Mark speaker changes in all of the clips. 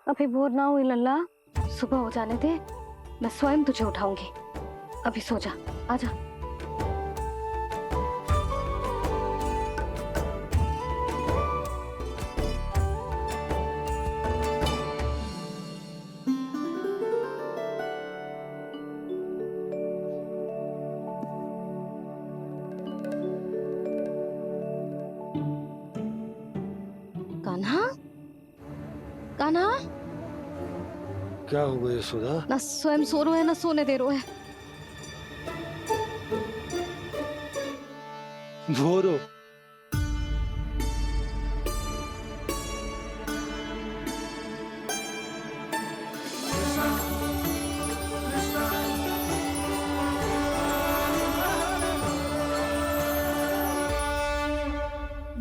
Speaker 1: अभी भोर ना हुई लल्ला, सुबह हो जाने दे, मैं स्वयं तुझे उठाऊंगी। अभी सो जा, आजा। कान्हा, कान्हा,
Speaker 2: क्या हो गया यशोदा?
Speaker 1: ना स्वयं सो रहे है ना सोने दे रहे है।
Speaker 2: भोरो,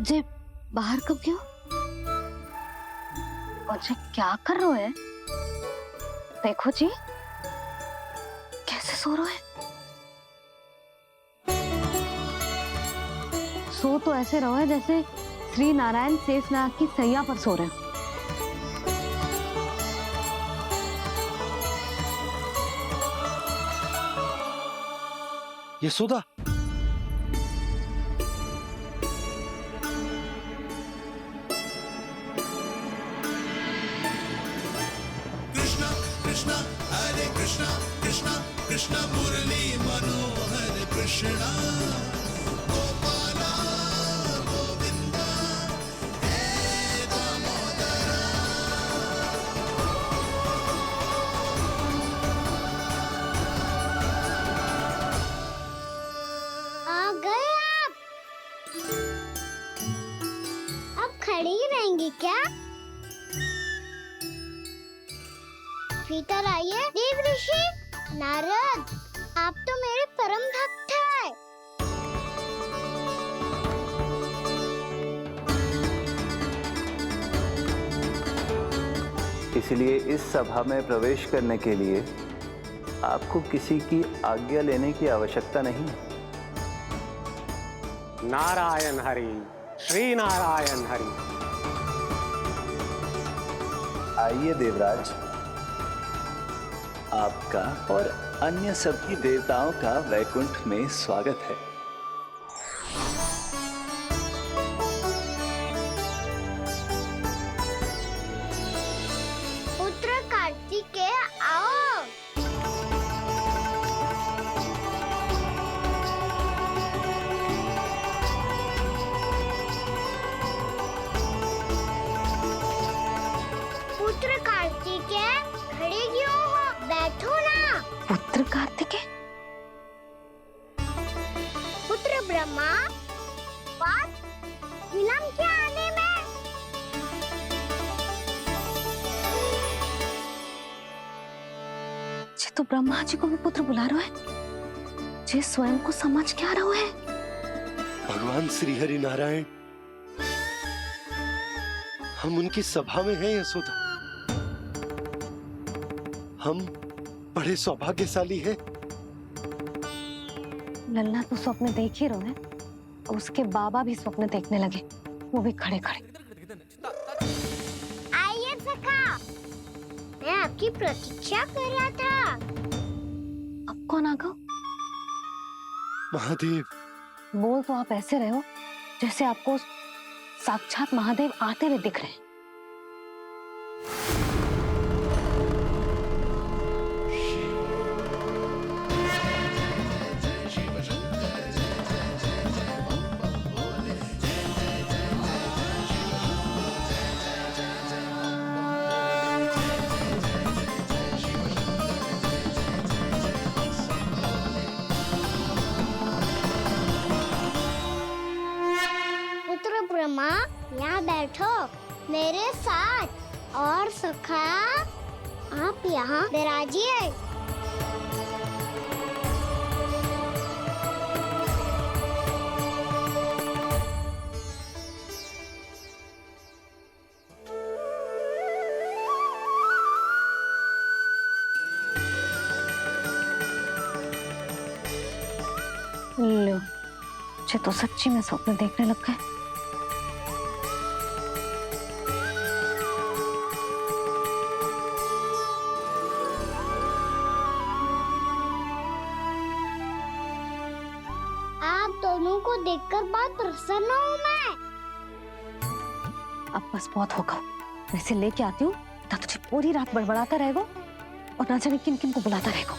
Speaker 1: जे बाहर कब क्यों? और जे क्या कर रहे है? देखो जी, कैसे सो रहे हैं। सो तो ऐसे रहो है जैसे श्री नारायण शेषनाग की सैया पर सो रहे हैं।
Speaker 2: यशोदा,
Speaker 3: कृष्णा कृष्णा हरे कृष्णा कृष्णा कृष्णा मुरली मनोहर कृष्णा गोपाला गोविंदा हे दामोदरा।
Speaker 4: आ गए आप? अब खड़ी ही रहेंगी क्या? भीतर आइए। देव ऋषि नारद, आप तो मेरे परम भक्त हैं।
Speaker 5: इसलिए इस सभा में प्रवेश करने के लिए आपको किसी की आज्ञा लेने की आवश्यकता नहीं है।
Speaker 6: नारायण हरि, श्री नारायण हरि।
Speaker 5: आइए देवराज, आपका और अन्य सभी देवताओं का वैकुंठ में स्वागत है।
Speaker 4: पुत्र कार्तिकेय आओ। पुत्र कार्तिकेय खड़े क्यों हो? बैठो ना।
Speaker 1: पुत्र कार्तिकेय,
Speaker 4: पुत्र ब्रह्मा, बात विलंब क्या आने में?
Speaker 1: जे तो ब्रह्मा जी को भी पुत्र बुला रहे हैं, जे स्वयं को समझ क्या रहे है।
Speaker 2: भगवान श्री हरि नारायण, हम उनकी सभा में हैं यशोदा। हम बड़े सौभाग्यशाली हैं।
Speaker 1: लल्ला तो स्वप्न देख ही रहे हैं, और उसके बाबा भी स्वप्न देखने लगे, वो भी खड़े खड़े।
Speaker 4: आइए सखा, मैं आपकी प्रतीक्षा कर रहा था।
Speaker 1: अब कौन आ गया?
Speaker 2: महादेव,
Speaker 1: बोल तो आप ऐसे रहे हो जैसे आपको साक्षात महादेव आते हुए दिख रहे हैं।
Speaker 4: पुत्र ब्रह्मा, यहाँ बैठो मेरे साथ। और सखा, आप यहाँ विराजिए।
Speaker 1: लो, मुझे तो सच्ची में स्वप्न देखने लग गए।
Speaker 4: देखकर बहुत प्रसन्न हूँ मैं।
Speaker 1: अब बस बहुत होगा, वैसे लेके आती हूँ ना, तुझे पूरी रात बड़बड़ाता रहेगा और ना जाने किन किन को बुलाता रहेगा।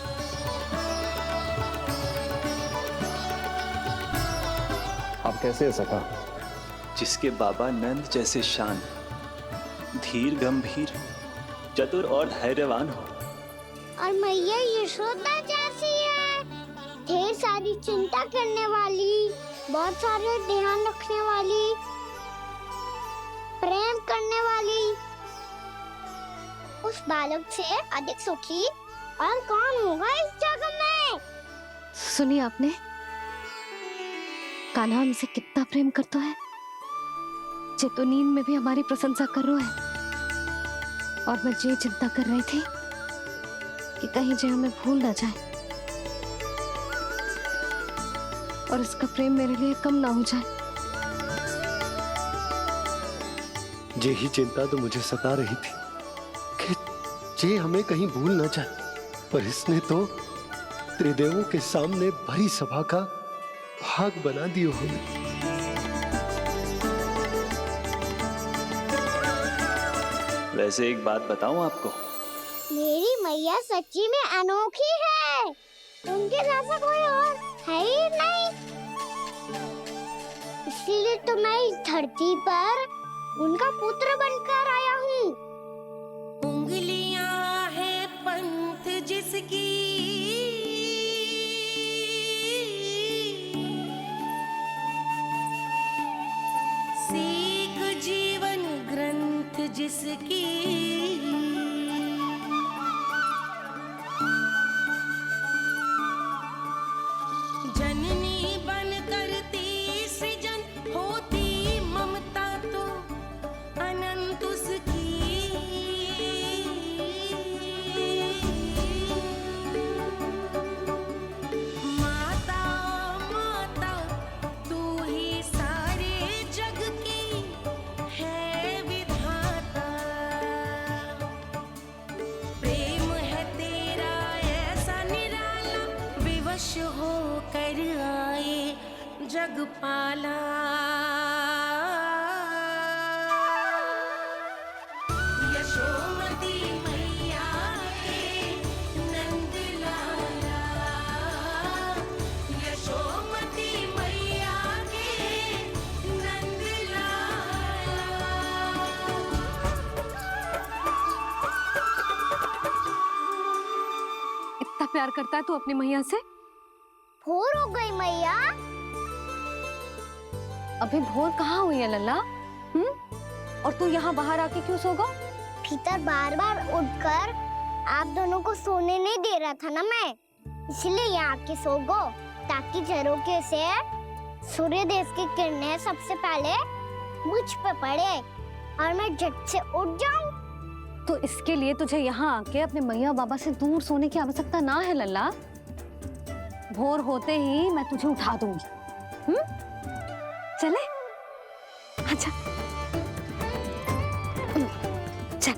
Speaker 7: आप कैसे सका?
Speaker 5: जिसके बाबा नंद जैसे शान, धीर गंभीर, चतुर और धैर्यवान हो।
Speaker 4: और मैया यशोदा जैसी है, ढेर सारी चिंता करने वाली, बहुत सारे ध्यान रखने वाली, प्रेम करने वाली। उस बालक से अधिक सुखी और कौन होगा इस जगत में?
Speaker 1: सुनिए आपने, कान्हा हमसे कितना प्रेम करता है, जे तो नींद में भी हमारी प्रशंसा कर रहा है। और मैं ये चिंता कर रही थी कि कहीं जे हमें भूल ना जाए और इसका प्रेम मेरे लिए कम ना हो जाए।
Speaker 2: यही चिंता तो मुझे सता रही थी कि जे हमें कहीं भूल न जाए, पर इसने तो त्रिदेवों के सामने भरी सभा का भाग बना दियो हमें।
Speaker 5: वैसे एक बात बताऊं आपको,
Speaker 4: मेरी मैया सच्ची में अनोखी है, उनके जैसा कोई और है ही नहीं। इसीलिए तो मैं इस धरती पर उनका पुत्र बनकर आया हूँ।
Speaker 8: उंगलियां है पंथ जिसकी, सीख जीवन ग्रंथ जिसकी, जननी बन करती सृजन होती ममता तो अनंत उसकी। माता माता तू ही सारे जग की है विधाता, प्रेम है तेरा ऐसा निराला, विवश होकर आए जगपाला। यशोमती मैया के नंद लाला, यशोमती मैया के नंद लाला।
Speaker 1: इतना प्यार करता है तू अपनी मैया से?
Speaker 4: भोर हो गई मैया।
Speaker 1: अभी भोर कहाँ हुई है लल्ला? और तू यहाँ बाहर आके क्यों सो गया?
Speaker 4: भीतर बार बार उठकर आप दोनों को सोने नहीं दे रहा था ना मैं, इसलिए यहाँ आके सो गो, ताकि झरोखे से सूर्य देव की किरणें सबसे पहले मुझ पे पड़े और मैं झट से उठ जाऊं।
Speaker 1: तो इसके लिए तुझे यहाँ आके अपने मैया बाबा से दूर सोने की आवश्यकता ना है लल्ला। भोर होते ही मैं तुझे उठा दूंगी। चले? अच्छा चल।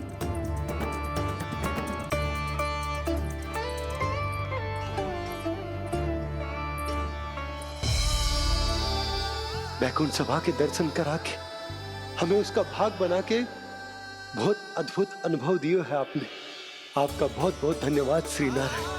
Speaker 2: वैकुंठ सभा के दर्शन करा के हमें उसका भाग बना के बहुत अद्भुत अनुभव दियो है आपने। आपका बहुत बहुत धन्यवाद श्रीनारायण।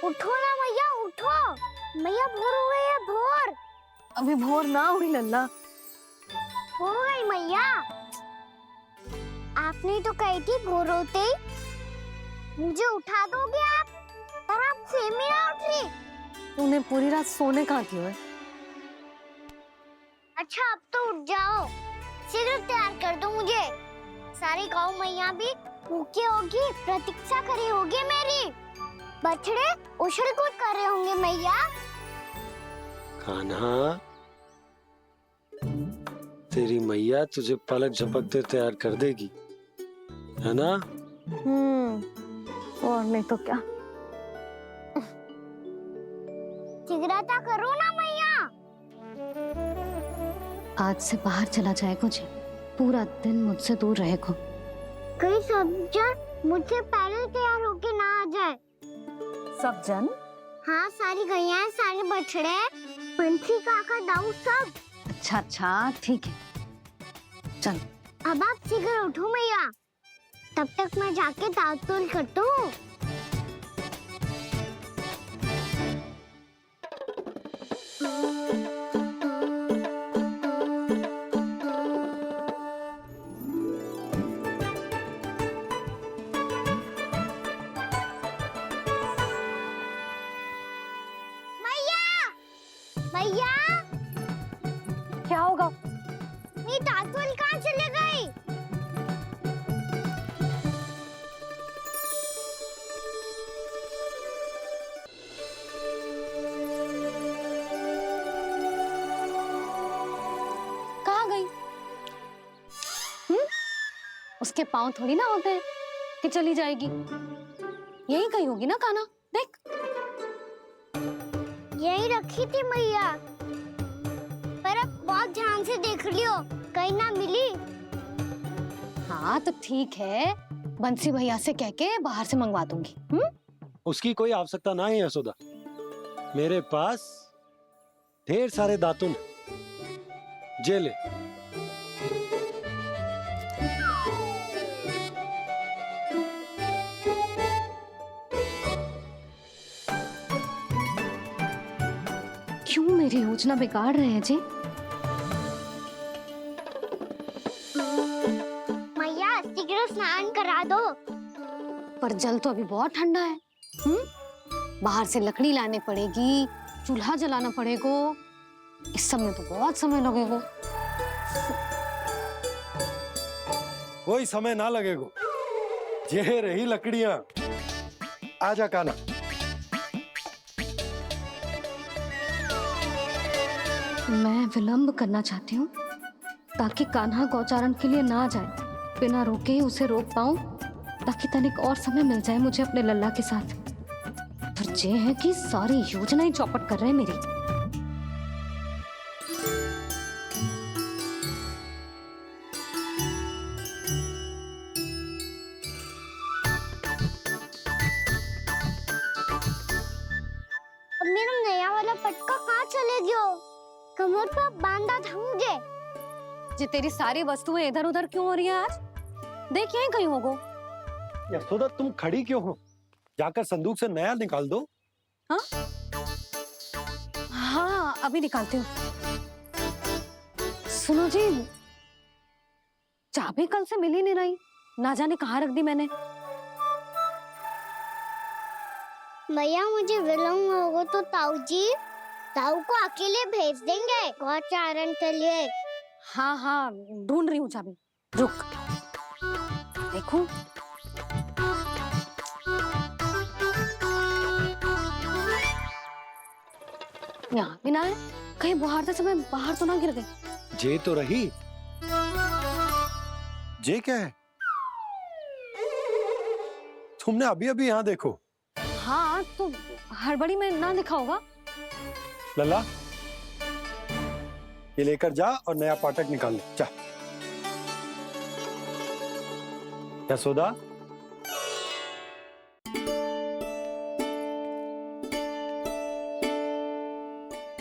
Speaker 4: उठो ना मैया, उठो। मैया भोर हो गई है, भोर।
Speaker 1: अभी भोर ना हुई लल्ला।
Speaker 4: हो गई मैया। आपने तो कही थी भोर होते ही मुझे उठा दोगे आप, पर आप सेम ही ना उठ रही।
Speaker 1: तूने पूरी रात सोने कहाँ की है?
Speaker 4: अच्छा अब तो उठ जाओ, शीघ्र तैयार कर दो मुझे। सारी गाँव मैया भी भूखी होगी, प्रतीक्षा करी होगी मेरी। बछड़े उछल कूद कर रहे होंगे मैया।
Speaker 2: कान्हा, तेरी मैया तुझे पलक झपकते तैयार कर देगी, है ना?
Speaker 1: और नहीं तो क्या।
Speaker 4: जिगराता करो ना मैया।
Speaker 1: आज से बाहर चला जाएगा जी, पूरा दिन मुझसे दूर रहेगा।
Speaker 4: कहीं सब जन मुझसे पहले तैयार होके ना आ जाए।
Speaker 1: सब जन?
Speaker 4: हाँ, सारी गैया, सारे बछड़े, पंछी, काका, दाऊ सब।
Speaker 1: अच्छा अच्छा, ठीक है, चल।
Speaker 4: अब आप शीघ्र उठो मैया, तब तक मैं जाके ताल-तोल करता हूँ। मैया,
Speaker 1: क्या होगा?
Speaker 4: मेरी ताल-तोल कहाँ चले गई?
Speaker 1: कहाँ गई? उसके पाँव थोड़ी ना होते हैं कि चली जाएगी। यही कहीं होगी ना कान्हा, देख।
Speaker 4: यही रखी थी मैया, पर अब बहुत ध्यान से देख लियो, कहीं ना मिली।
Speaker 1: हाँ तो ठीक है, बंसी भैया से कह के बाहर से मंगवा दूंगी।
Speaker 2: उसकी कोई आवश्यकता ना है यशोदा, मेरे पास ढेर सारे दातुन, जे ले।
Speaker 1: क्यों मेरी योजना बिगाड़ रहे हैं जी?
Speaker 4: मैया शीघ्र स्नान करा दो।
Speaker 1: पर जल तो अभी बहुत ठंडा है। बाहर से लकड़ी लाने पड़ेगी, चूल्हा जलाना पड़ेगा। इस सब में तो बहुत समय लगेगा।
Speaker 2: कोई समय ना लगेगा, ये रही लकड़ियां। आजा कान्हा।
Speaker 1: मैं विलंब करना चाहती हूँ ताकि कान्हा गौचारण के लिए ना जाए। बिना रोके ही उसे रोक पाऊं, ताकि तनिक और समय मिल जाए मुझे अपने लल्ला के साथ। पर ये है कि सारी योजना ही चौपट कर रहे हैं मेरी।
Speaker 4: अब मेरा नया वाला पटका कहाँ चले गयो? कमर पर बांधा था मुझे।
Speaker 1: जी तेरी सारी वस्तुएं इधर उधर क्यों हो रही है आज? देख यहीं कहीं होगो।
Speaker 2: यशोदा तुम खड़ी क्यों हो? जाकर संदूक से नया निकाल दो।
Speaker 1: हाँ अभी निकालती हूँ। सुनो जी, चाबी कल से मिल ही नहीं रही, ना जाने कहाँ रख दी मैंने।
Speaker 4: भैया मुझे विलम्ब होगा तो ताऊ को अकेले भेज देंगे गौचारण के लिए।
Speaker 1: हाँ हाँ ढूंढ रही हूँ चाबी, रुक। देखूं। यहाँ भी ना है, कहीं बुहारते समय बाहर तो ना गिर गई।
Speaker 2: जे तो रही। जे क्या है? तुमने अभी अभी यहाँ देखो।
Speaker 1: हाँ तो हड़बड़ी में ना दिखा होगा।
Speaker 2: लल्ला, ये लेकर जा और नया पाठक निकाल ले, जा। यशोदा,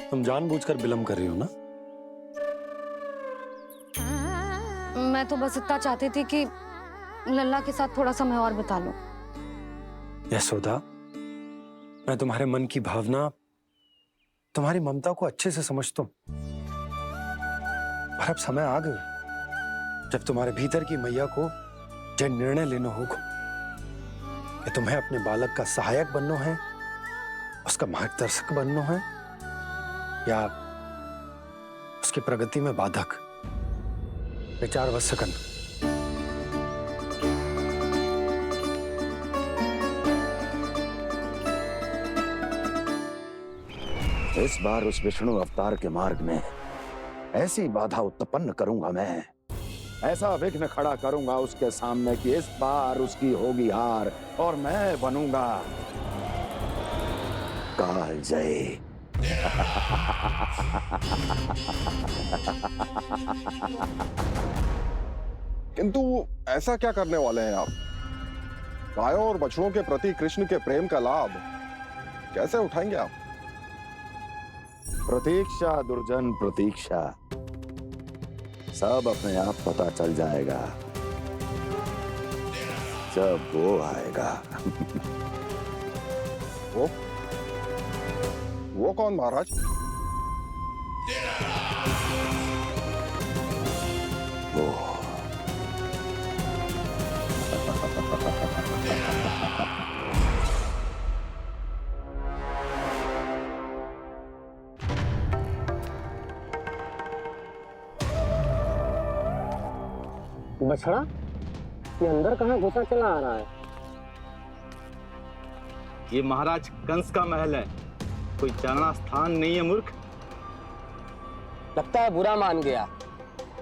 Speaker 2: तुम जानबूझकर विलंब कर रही हो ना?
Speaker 1: मैं तो बस इतना चाहती थी कि लल्ला के साथ थोड़ा समय और बिता लो।
Speaker 2: यशोदा, मैं तुम्हारे मन की भावना, तुम्हारी ममता को अच्छे से समझता हूं। पर अब समय आ गया जब तुम्हारे भीतर की मैया को यह निर्णय लेना होगा कि तुम्हें अपने बालक का सहायक बनना है, उसका मार्गदर्शक बनना है, या उसकी प्रगति में बाधक। विचार अवश्य करना।
Speaker 9: इस बार उस विष्णु अवतार के मार्ग में ऐसी बाधा उत्पन्न करूंगा मैं, ऐसा विघ्न खड़ा करूंगा उसके सामने कि इस बार उसकी होगी हार और मैं बनूंगा कालजयी।
Speaker 7: किंतु ऐसा क्या करने वाले हैं आप? गायों और बछड़ों के प्रति कृष्ण के प्रेम का लाभ कैसे उठाएंगे आप?
Speaker 9: प्रतीक्षा दुर्जन प्रतीक्षा, सब अपने आप पता चल जाएगा जब वो आएगा।
Speaker 7: वो कौन महाराज?
Speaker 9: वो
Speaker 6: बछड़ा, ये अंदर कहाँ घुसा चला आ रहा है?
Speaker 10: ये महाराज कंस का महल है, कोई जाना स्थान नहीं है मूर्ख।
Speaker 6: लगता है बुरा मान गया।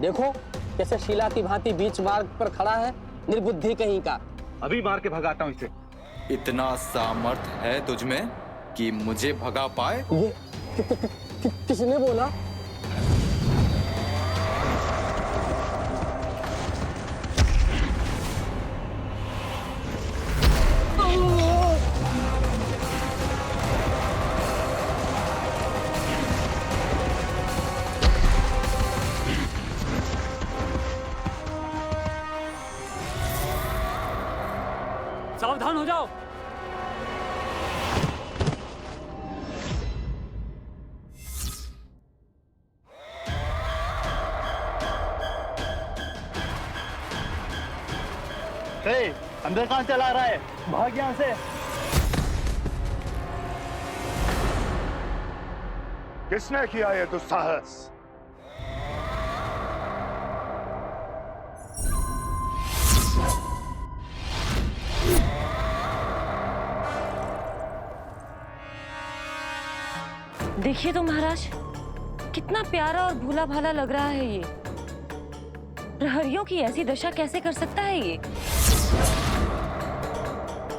Speaker 6: देखो कैसे शीला की भांति बीच मार्ग पर खड़ा है, निर्बुद्धि कहीं का।
Speaker 10: अभी मार के भगाता हूँ इसे।
Speaker 11: इतना सामर्थ है तुझमें कि मुझे भगा पाए?
Speaker 6: ये किसने बोला?
Speaker 12: सावधान हो जाओ।
Speaker 10: अंदर कहाँ चला रहा है? भाग यहाँ से।
Speaker 9: किसने किया ये दुस्साहस?
Speaker 13: देखिए तो महाराज, कितना प्यारा और भोला भाला लग रहा है ये। प्रहरियों की ऐसी दशा कैसे कर सकता है ये?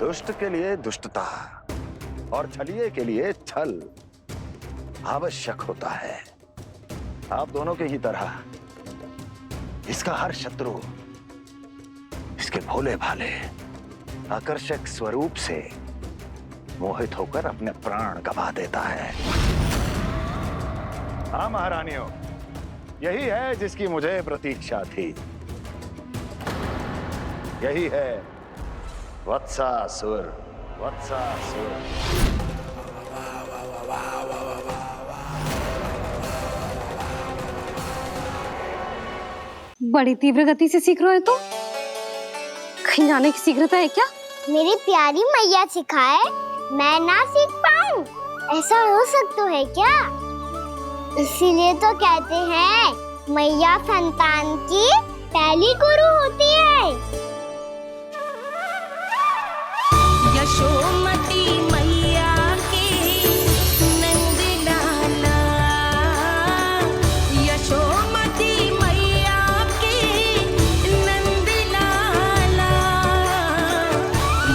Speaker 9: दुष्ट के लिए दुष्टता और छलिए के लिए छल आवश्यक होता है। आप दोनों के ही तरह इसका हर शत्रु इसके भोले भाले आकर्षक स्वरूप से मोहित होकर अपने प्राण गंवा देता है। हाँ महारानियों, यही है जिसकी मुझे प्रतीक्षा थी। यही है वत्सासुर। वत्सासुर
Speaker 1: बड़ी तीव्र गति से सीख रहे हो तो कहीं जाने की शीघ्रता है क्या?
Speaker 4: मेरी प्यारी मैया सिखाए, मैं ना सीख पाऊं, ऐसा हो सकता है क्या? इसीलिए तो कहते हैं मैया संतान की पहली गुरु होती है।
Speaker 8: यशोमती मैया के नंद लाला, यशोमती मैया के नंद लाला,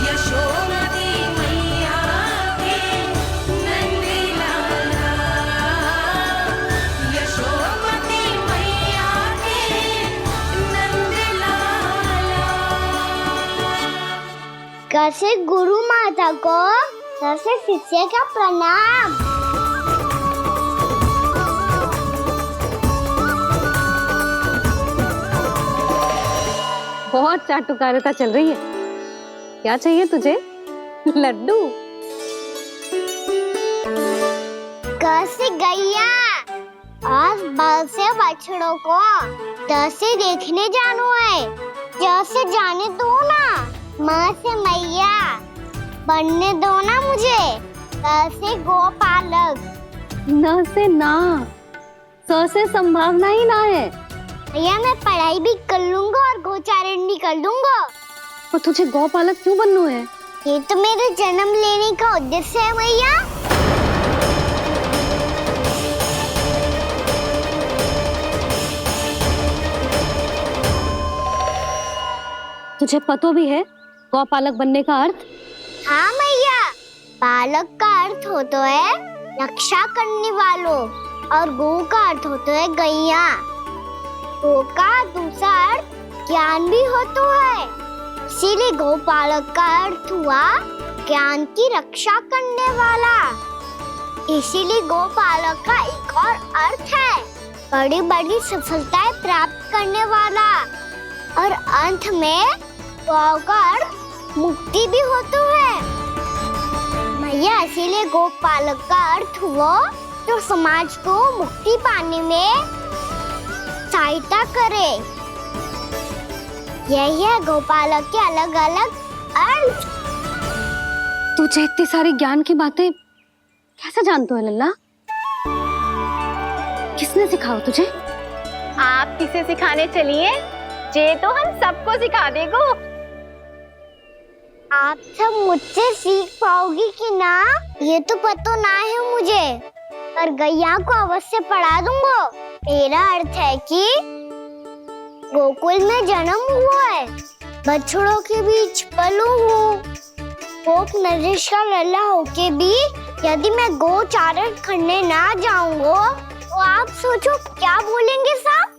Speaker 8: यशोमती मैया के नंद लाला, यशोमती मैया के नंद लाला।
Speaker 4: कैसे गुरु माता को, कैसे शिष्य का प्रणाम।
Speaker 1: बहुत चाटुकारिता चल रही है। क्या चाहिए तुझे? लड्डू?
Speaker 4: कैसे गैया आज बल से बछड़ों को कैसे देखने जानो है, जैसे जाने दो ना, माँ से मैया बनने दो ना मुझे। कैसे गोपालक,
Speaker 1: न से ना, स से संभावना ही ना है।
Speaker 4: भैया मैं पढ़ाई भी कर लूंगा और गोचारण भी कर दूंगा।
Speaker 1: और तुझे गौपालक क्यों बनना है?
Speaker 4: ये तो मेरे जन्म लेने का उद्देश्य है भैया।
Speaker 1: तुझे पतो भी है गौपालक बनने का अर्थ?
Speaker 4: हाँ मैया, पालक का अर्थ होता है रक्षा करने वालों और गौ का अर्थ होता है गैया। गौ का दूसरा अर्थ ज्ञान भी होता है, इसीलिए गौपालक का अर्थ हुआ ज्ञान की रक्षा करने वाला। इसीलिए गौपालक का एक और अर्थ है बड़ी बड़ी सफलताएं प्राप्त करने वाला, और अंत में गौ का अर्थ मुक्ति भी होता है। मैया इसीलिए गौपालक का अर्थ हुआ जो समाज को मुक्ति पाने में सहायता करे। यही है गौपालक के अलग अलग अर्थ।
Speaker 1: तुझे इतनी सारी ज्ञान की बातें कैसे जानते हो लल्ला? किसने सिखाओ तुझे?
Speaker 14: आप किसे सिखाने चलिए, जे तो हम सबको सिखा देगो।
Speaker 4: आप सब मुझसे सीख पाओगी कि ना ये तो पता ना है मुझे, पर गैया को अवश्य पढ़ा दूंगा। मेरा अर्थ है कि गोकुल में जन्म हुआ है, बछड़ों के बीच पलू हूँ, गोप नरेश का लल्ला होके भी यदि मैं गोचारण करने ना जाऊंगा तो आप सोचो क्या बोलेंगे साहब?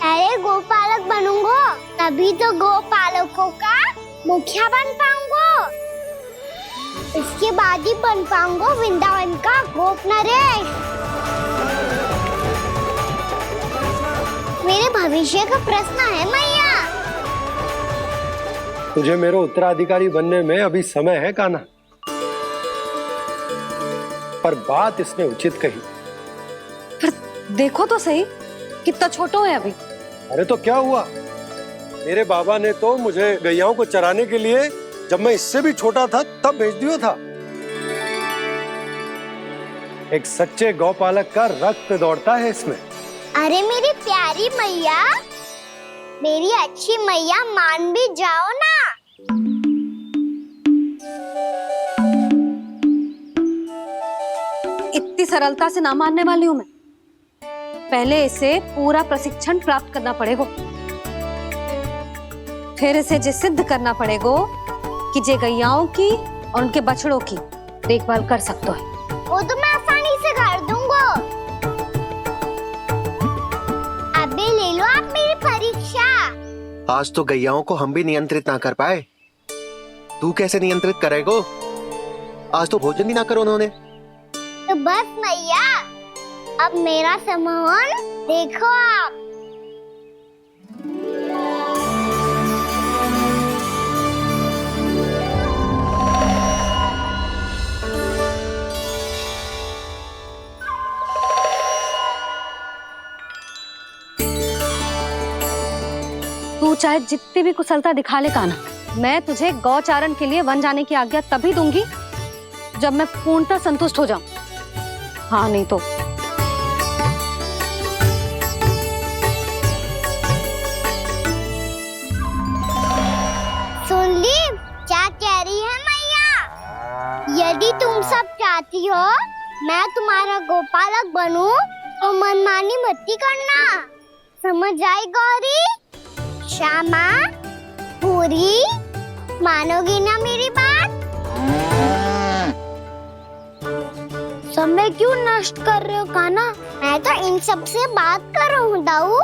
Speaker 4: अरे गोपालक बनूंगा तभी तो गोपालकों का मुखिया बन पाऊंगा, इसके बाद ही बन पाऊंगा वृंदावन का गोप नरेश। मेरे भविष्य का प्रश्न है मैया।
Speaker 2: तुझे मेरे उत्तराधिकारी बनने में अभी समय है कान्हा, पर बात इसने उचित कही।
Speaker 1: पर देखो तो सही कितना छोटो है अभी।
Speaker 2: अरे तो क्या हुआ, मेरे बाबा ने तो मुझे गैयाओं को चराने के लिए जब मैं इससे भी छोटा था तब भेज दिया था। एक सच्चे गौपालक का रक्त दौड़ता है इसमें।
Speaker 4: अरे मेरी प्यारी मैया, मेरी अच्छी मैया, मान भी जाओ ना।
Speaker 1: इतनी सरलता से ना मानने वाली हूँ मैं। पहले इसे पूरा प्रशिक्षण प्राप्त करना पड़ेगा, फिर इसे जे सिद्ध करना पड़ेगा कि जे गैयाओं की और उनके बछड़ों की देखभाल कर सकते है।
Speaker 4: वो तो मैं आसानी से कर दूंगा। अबे ले लो आप मेरी परीक्षा।
Speaker 15: आज तो गैयाओं को हम भी नियंत्रित ना कर पाए, तू कैसे नियंत्रित करेगो? आज तो भोजन भी ना करो उन्होंने।
Speaker 4: तो बस मैया, अब मेरा सम्मान देखो आप।
Speaker 1: तू चाहे जितनी भी कुशलता दिखा ले कान्हा, मैं तुझे गौचारण के लिए वन जाने की आज्ञा तभी दूंगी जब मैं पूर्णतः संतुष्ट हो जाऊं। हाँ नहीं तो
Speaker 4: सुन ली क्या कह रही है मैया? यदि तुम सब चाहती हो मैं तुम्हारा गोपालक बनूं तो मनमानी मत करना, समझ आई गौरी? श्यामा, पूरी, मानोगी ना मेरी बात? समय क्यों नष्ट कर रहे हो कान्हा? मैं तो इन सब से बात कर रहा हूँ दाऊ,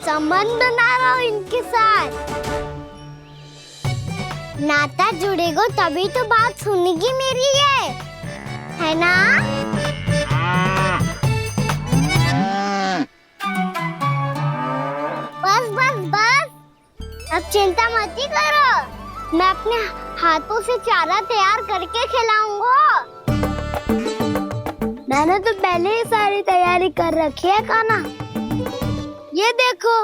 Speaker 4: संबंध बना रहा हूँ इनके साथ। नाता जुड़ेगा तभी तो बात सुनेगी मेरी है ना? बस बस बस, अब चिंता मत ही करो, मैं अपने हाथों से चारा तैयार करके खिलाऊंगा। मैंने तो पहले ही सारी तैयारी कर रखी है कान्हा, ये देखो।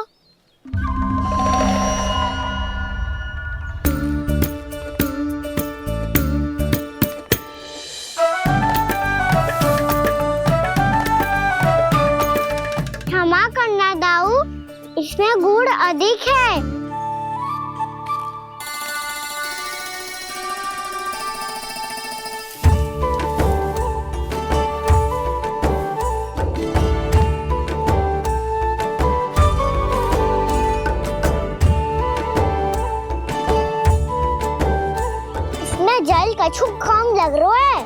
Speaker 4: क्षमा करना दाऊ, इसमें गुड़ अधिक है। जल कछु कम लग रहा है।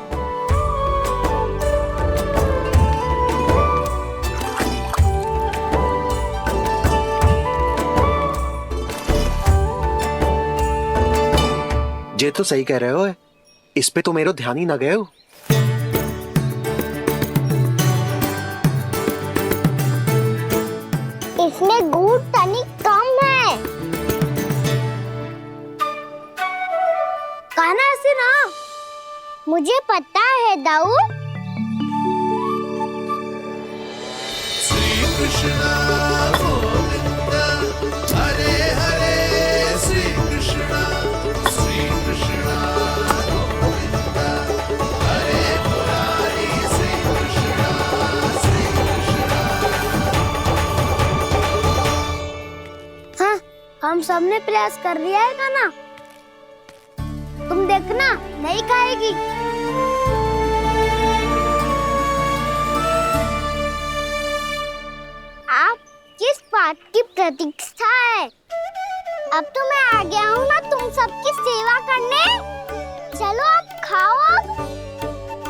Speaker 15: ये तो सही कह रहे हो, इस पे तो मेरो ध्यान ही ना गए हो।
Speaker 4: इसमें गुड़ तनिक कम है। कहना ऐसे ना। मुझे पता है दाऊ।
Speaker 3: श्री कृष्ण गोविंद हरे हरे श्री कृष्ण गोविंद हरे मुरारी श्री कृष्ण
Speaker 4: हाँ, हम सबने प्रयास कर लिया है गाना। तुम देखना नहीं खाएगी। आप किस बात की प्रतीक्षा है? अब तो मैं आ गया हूँ ना तुम सबकी सेवा करने। चलो अब खाओ अब।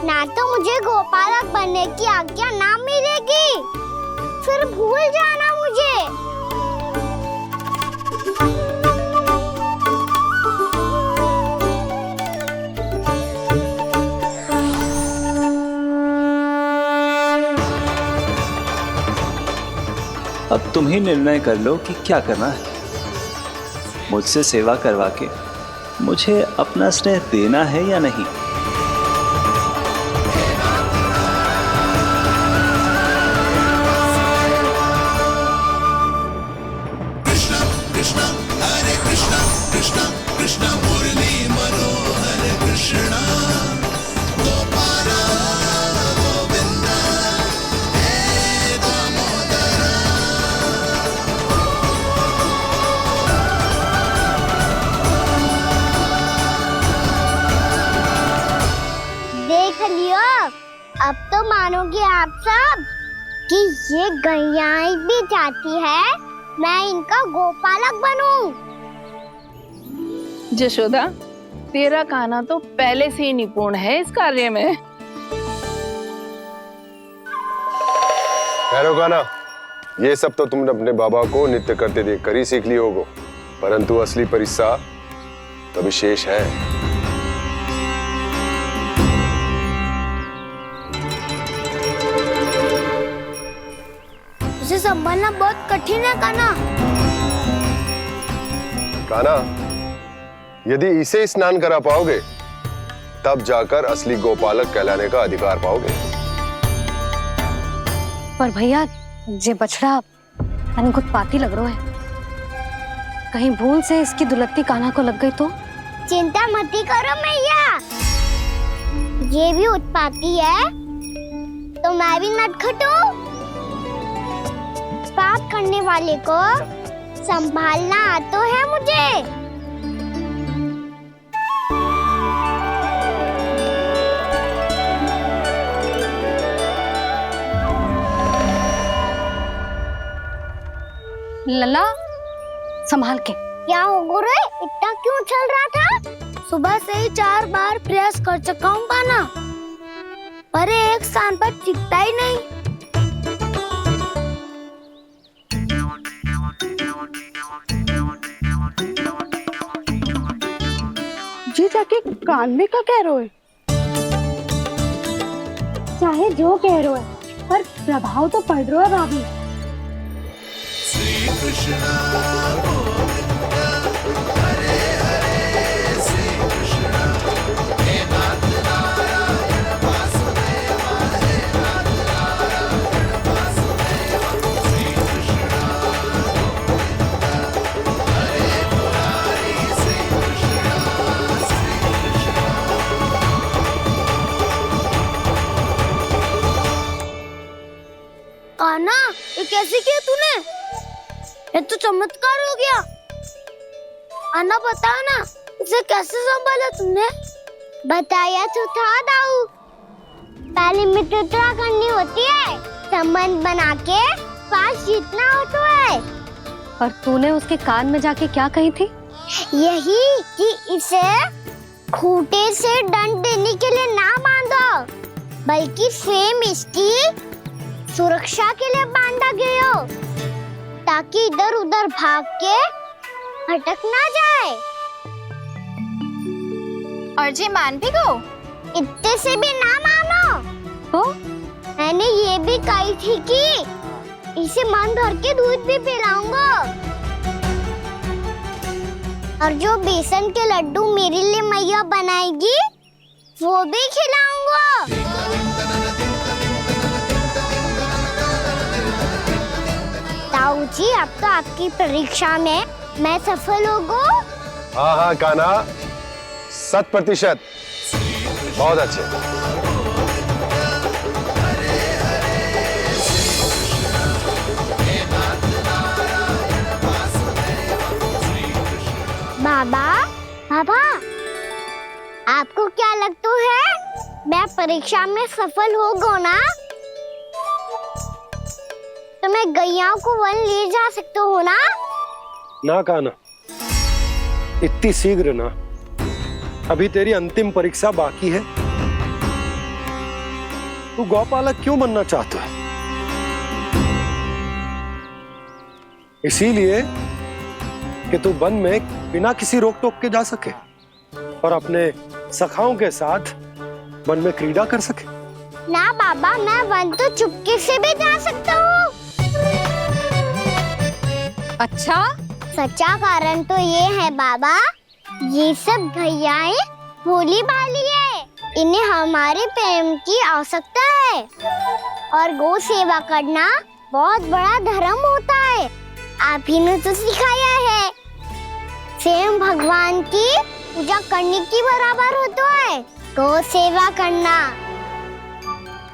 Speaker 4: ना तो मुझे गोपालक बनने की आज्ञा ना मिलेगी, फिर भूल जाना मुझे।
Speaker 5: अब तुम ही निर्णय कर लो कि क्या करना है। मुझसे सेवा करवा के मुझे अपना स्नेह देना है या नहीं।
Speaker 3: कृष्ण कृष्ण हरे कृष्ण कृष्ण कृष्ण मुरली मनोहर कृष्ण गोपाल गोविंद हे दामोदर।
Speaker 4: देख लियो, अब तो मानोगे आप सब कि ये गैयाएं भी चाहती है मैं इनका गोपालक बनूं।
Speaker 16: जशोदा, तेरा कान्हा तो पहले से ही निपुण है इस कार्य में।
Speaker 7: खैर गाना, ये सब तो तुमने अपने बाबा को नृत्य करते देख कर ही सीख ली होगो, परंतु असली परिस्सा तो विशेष है।
Speaker 4: उसे संभालना बहुत कठिन है कान्हा।
Speaker 7: कान्हा, यदि इसे स्नान करा पाओगे तब जाकर असली गोपालक कहलाने का अधिकार पाओगे।
Speaker 1: पर भैया ये बछड़ा उत्पाती लग रहा है। कहीं भूल से इसकी दुलत्ती कान्हा को लग गई तो?
Speaker 4: चिंता मत करो मैया, ये भी उत्पाती है तो मैं भी नटखट हूँ। पाप करने वाले को संभालना आता है मुझे।
Speaker 1: लल्ला संभाल के।
Speaker 4: क्या हो गुरु, इतना क्यों चल रहा था? सुबह से ही 4 बार प्रयास कर चुका हूँ कान्हा, पर एक स्थान पर टिकता ही नहीं।
Speaker 16: जी जाके कान में क्या कह रहे हो?
Speaker 1: चाहे जो कह रहे हो, पर प्रभाव तो पड़ रहा है भाभी।
Speaker 3: श्री कृष्ण गोविंद हरे हरे श्री कृष्ण हे नाथ नारायण वासुदेव हे नाथ नारायण वासुदेव। श्री कृष्ण गोविंद हरे मुरारी श्री कृष्ण
Speaker 4: कान्हा, ये कैसे किया तूने? ये तो चमत्कार हो गया। अन्ना बताओ ना, इसे कैसे संभाला तुमने? बताया तो था दाऊ। पहले मित्रता करनी होती है, संबंध बना के पास जीतना होता है।
Speaker 1: पर तूने उसके कान में जाके क्या कही थी?
Speaker 4: यही कि इसे खूंटे से दंड देने के लिए ना बांधो, बल्कि स्वयं इसकी सुरक्षा के लिए बांधा गया हो, ताकि इधर उधर भाग के भटक ना जाए।
Speaker 14: और जी मान भी गो?
Speaker 4: इतने से भी ना मानो। तो मैंने ये भी कही थी कि इसे मन भर के दूध भी पिलाऊंगा, और जो बेसन के लड्डू मेरे लिए मैया बनाएगी वो भी खिलाऊंगा। ताऊ जी, अब तो आपकी परीक्षा में मैं सफल होगा।
Speaker 7: हाँ हाँ कान्हा, 100%। बहुत अच्छे।
Speaker 4: बाबा, बाबा, आपको क्या लगता है मैं परीक्षा में सफल होगा ना? तो मैं गैयाओं को वन ले जा सकता हूँ ना?
Speaker 2: ना कान्हा, इतनी शीघ्र ना। अभी तेरी अंतिम परीक्षा बाकी है। तू गौपालक क्यों बनना चाहता है? इसीलिए कि तू वन में बिना किसी रोक टोक के जा सके और अपने सखाओं के साथ वन में क्रीड़ा कर सके।
Speaker 4: ना बाबा, मैं वन तो चुपके से भी जा सकता हूँ।
Speaker 1: अच्छा?
Speaker 4: सच्चा कारण तो ये है बाबा, ये सब भैयाएं भोली भाली है, इन्हें हमारे प्रेम की आवश्यकता है, और गौ सेवा करना बहुत बड़ा धर्म होता है। आप ही ने तो सिखाया है, स्वयं भगवान की पूजा करने की बराबर होता है गौ सेवा करना।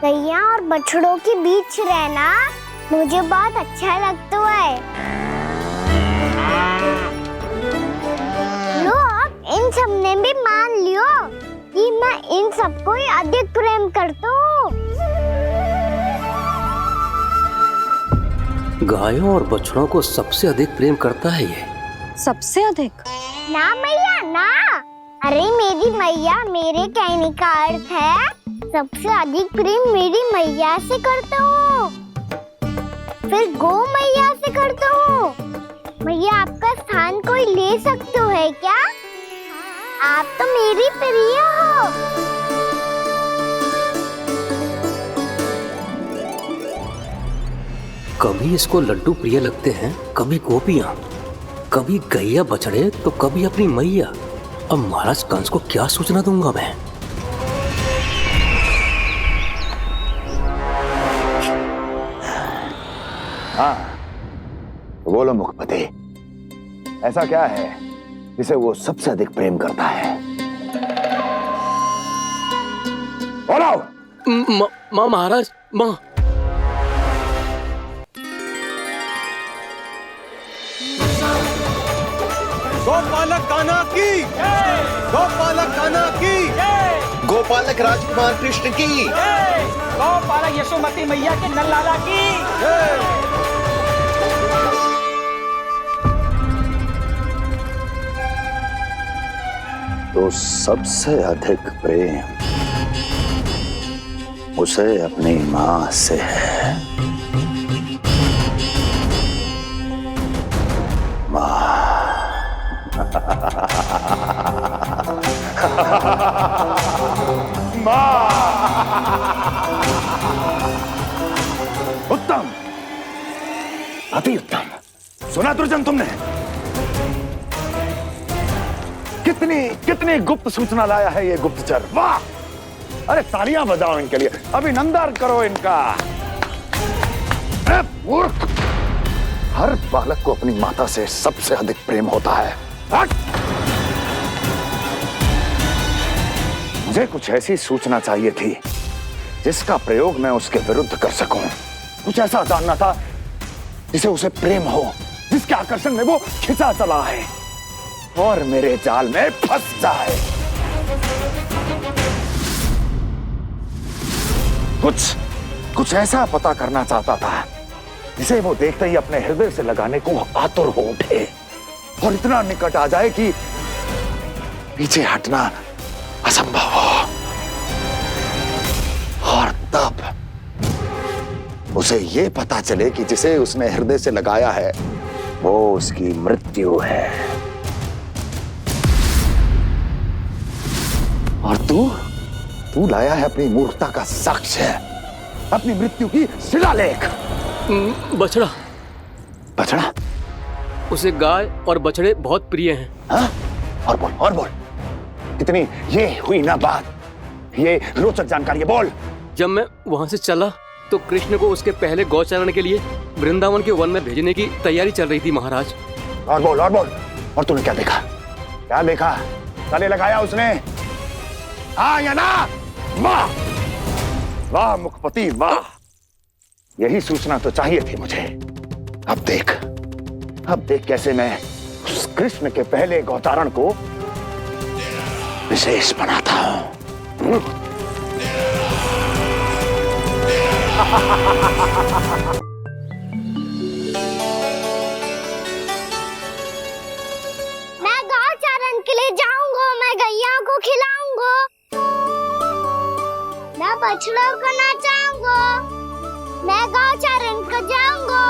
Speaker 4: गैया और बछड़ों के बीच रहना मुझे बहुत अच्छा लगता है। लो, इन सब ने भी मान लियो कि मैं इन सबको ही अधिक प्रेम करता हूँ।
Speaker 6: गायों और बछड़ों को सबसे अधिक प्रेम करता है ये।
Speaker 1: सबसे अधिक?
Speaker 4: ना मैया ना, अरे मेरी मैया, मेरे कहने का अर्थ है सबसे अधिक प्रेम मेरी मैया से करता हूँ, फिर गौ मैया से करता हूँ। मैया, आपका स्थान कोई ले सकते है क्या? आप तो मेरी प्रिय हो।
Speaker 6: कभी इसको लड्डू प्रिय लगते हैं, कभी गोपियां, कभी गैया बछड़े, तो कभी अपनी मैया। अब महाराज कंस को क्या सूचना दूंगा मैं?
Speaker 9: हाँ, बोलो मुखपति, ऐसा क्या है जिसे वो सबसे अधिक प्रेम करता है? बोलो।
Speaker 6: माँ महाराज, माँ।
Speaker 2: गोपालक कान्हा की, गोपालक कान्हा की,
Speaker 15: गोपालक राजकुमार कृष्ण की,
Speaker 12: गौपालक यशोमती मैया के नललाला की।
Speaker 9: तो सबसे अधिक प्रेम उसे अपनी माँ से है। माँ। उत्तम, अति उत्तम। सुना दुर्जन तुमने? कितनी कितनी गुप्त सूचना लाया है ये गुप्तचर। वाह! अरे तालियां बजाओ इनके लिए, अभिनंदन करो इनका। मूर्ख, हर बालक को अपनी माता से सबसे अधिक प्रेम होता है। मुझे कुछ ऐसी सूचना चाहिए थी जिसका प्रयोग मैं उसके विरुद्ध कर सकूं। कुछ ऐसा जानना था जिसे उसे प्रेम हो, जिसके आकर्षण में वो खिंचा चला है और मेरे जाल में फंस जाए। कुछ ऐसा पता करना चाहता था जिसे वो देखते ही अपने हृदय से लगाने को आतुर हो उठे और इतना निकट आ जाए कि पीछे हटना असंभव हो। और तब उसे ये पता चले कि जिसे उसने हृदय से लगाया है वो उसकी मृत्यु है। और तू लाया है अपनी मूर्खता का साक्ष्य, अपनी मृत्यु की शिलालेख।
Speaker 6: बछड़ा।
Speaker 9: बछड़ा?
Speaker 6: उसे गाय और बछड़े बहुत प्रिय हैं।
Speaker 9: हाँ? और बोल कितनी ये हुई ना बात, ये रोचक जानकारी है, बोल।
Speaker 6: जब मैं वहां से चला तो कृष्ण को उसके पहले गौचारण के लिए वृंदावन के वन में भेजने की तैयारी चल रही थी महाराज।
Speaker 9: और बोल और तूने क्या देखा? क्या देखा? गले लगाया उसने? हाँ या ना? वाह वाह मुखपति वाह, यही सूचना तो चाहिए थी मुझे। अब देख कैसे मैं उस कृष्ण के पहले गौतारण को विशेष बनाता हूं।
Speaker 4: मैं गौचारण के लिए जाऊंगा, मैं गैया को खिलाऊंगा, मैं बछड़ों को नचाऊंगा, मैं गौचारण को जाऊंगा।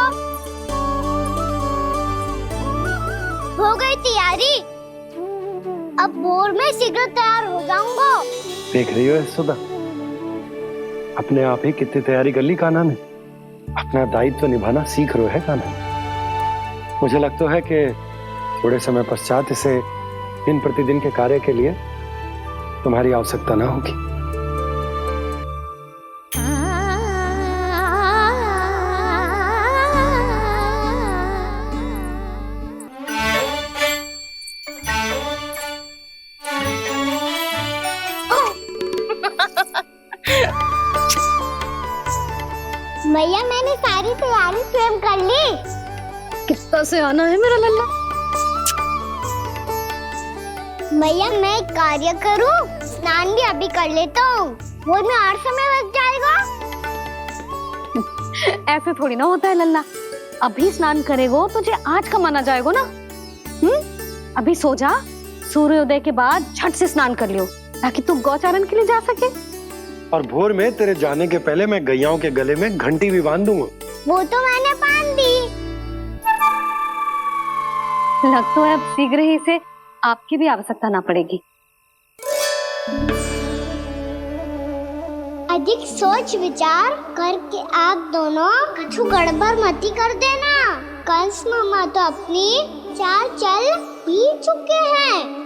Speaker 4: हो गई तैयारी, अब भोर में शीघ्र तैयार हो जाऊंगा।
Speaker 2: देख रही हो यशोदा, अपने आप ही कितनी तैयारी कर ली कान्हा ने। अपना दायित्व निभाना सीख रहे है कान्हा। मुझे लगता है कि थोड़े समय पश्चात इसे दिन प्रतिदिन के कार्य के लिए तुम्हारी आवश्यकता ना होगी।
Speaker 4: मैया मैंने सारी तैयारी स्वयं कर ली।
Speaker 1: कितना से आना है मेरा लल्ला।
Speaker 4: मैया मैं एक कार्य करूं, स्नान भी अभी कर लेता हूँ, वो में और समय लग जाएगा।
Speaker 1: ऐसे थोड़ी ना होता है लल्ला, अभी स्नान करेगो तुझे आज का माना जाएगा ना। अभी सो जा, सूर्योदय के बाद झट से स्नान कर लियो ताकि तू गौचारण के लिए जा सके।
Speaker 2: और भोर में तेरे जाने के पहले मैं गैयाओं के गले में घंटी भी बांध दूंगा।
Speaker 4: वो तो मैंने बांध दी।
Speaker 1: लग तो है अब शीघ्र ही से आपकी भी आवश्यकता ना पड़ेगी।
Speaker 4: अधिक सोच विचार करके आप दोनों कछु गड़बड़ मती कर देना। कंस मामा तो अपनी चाल चल भी चुके हैं।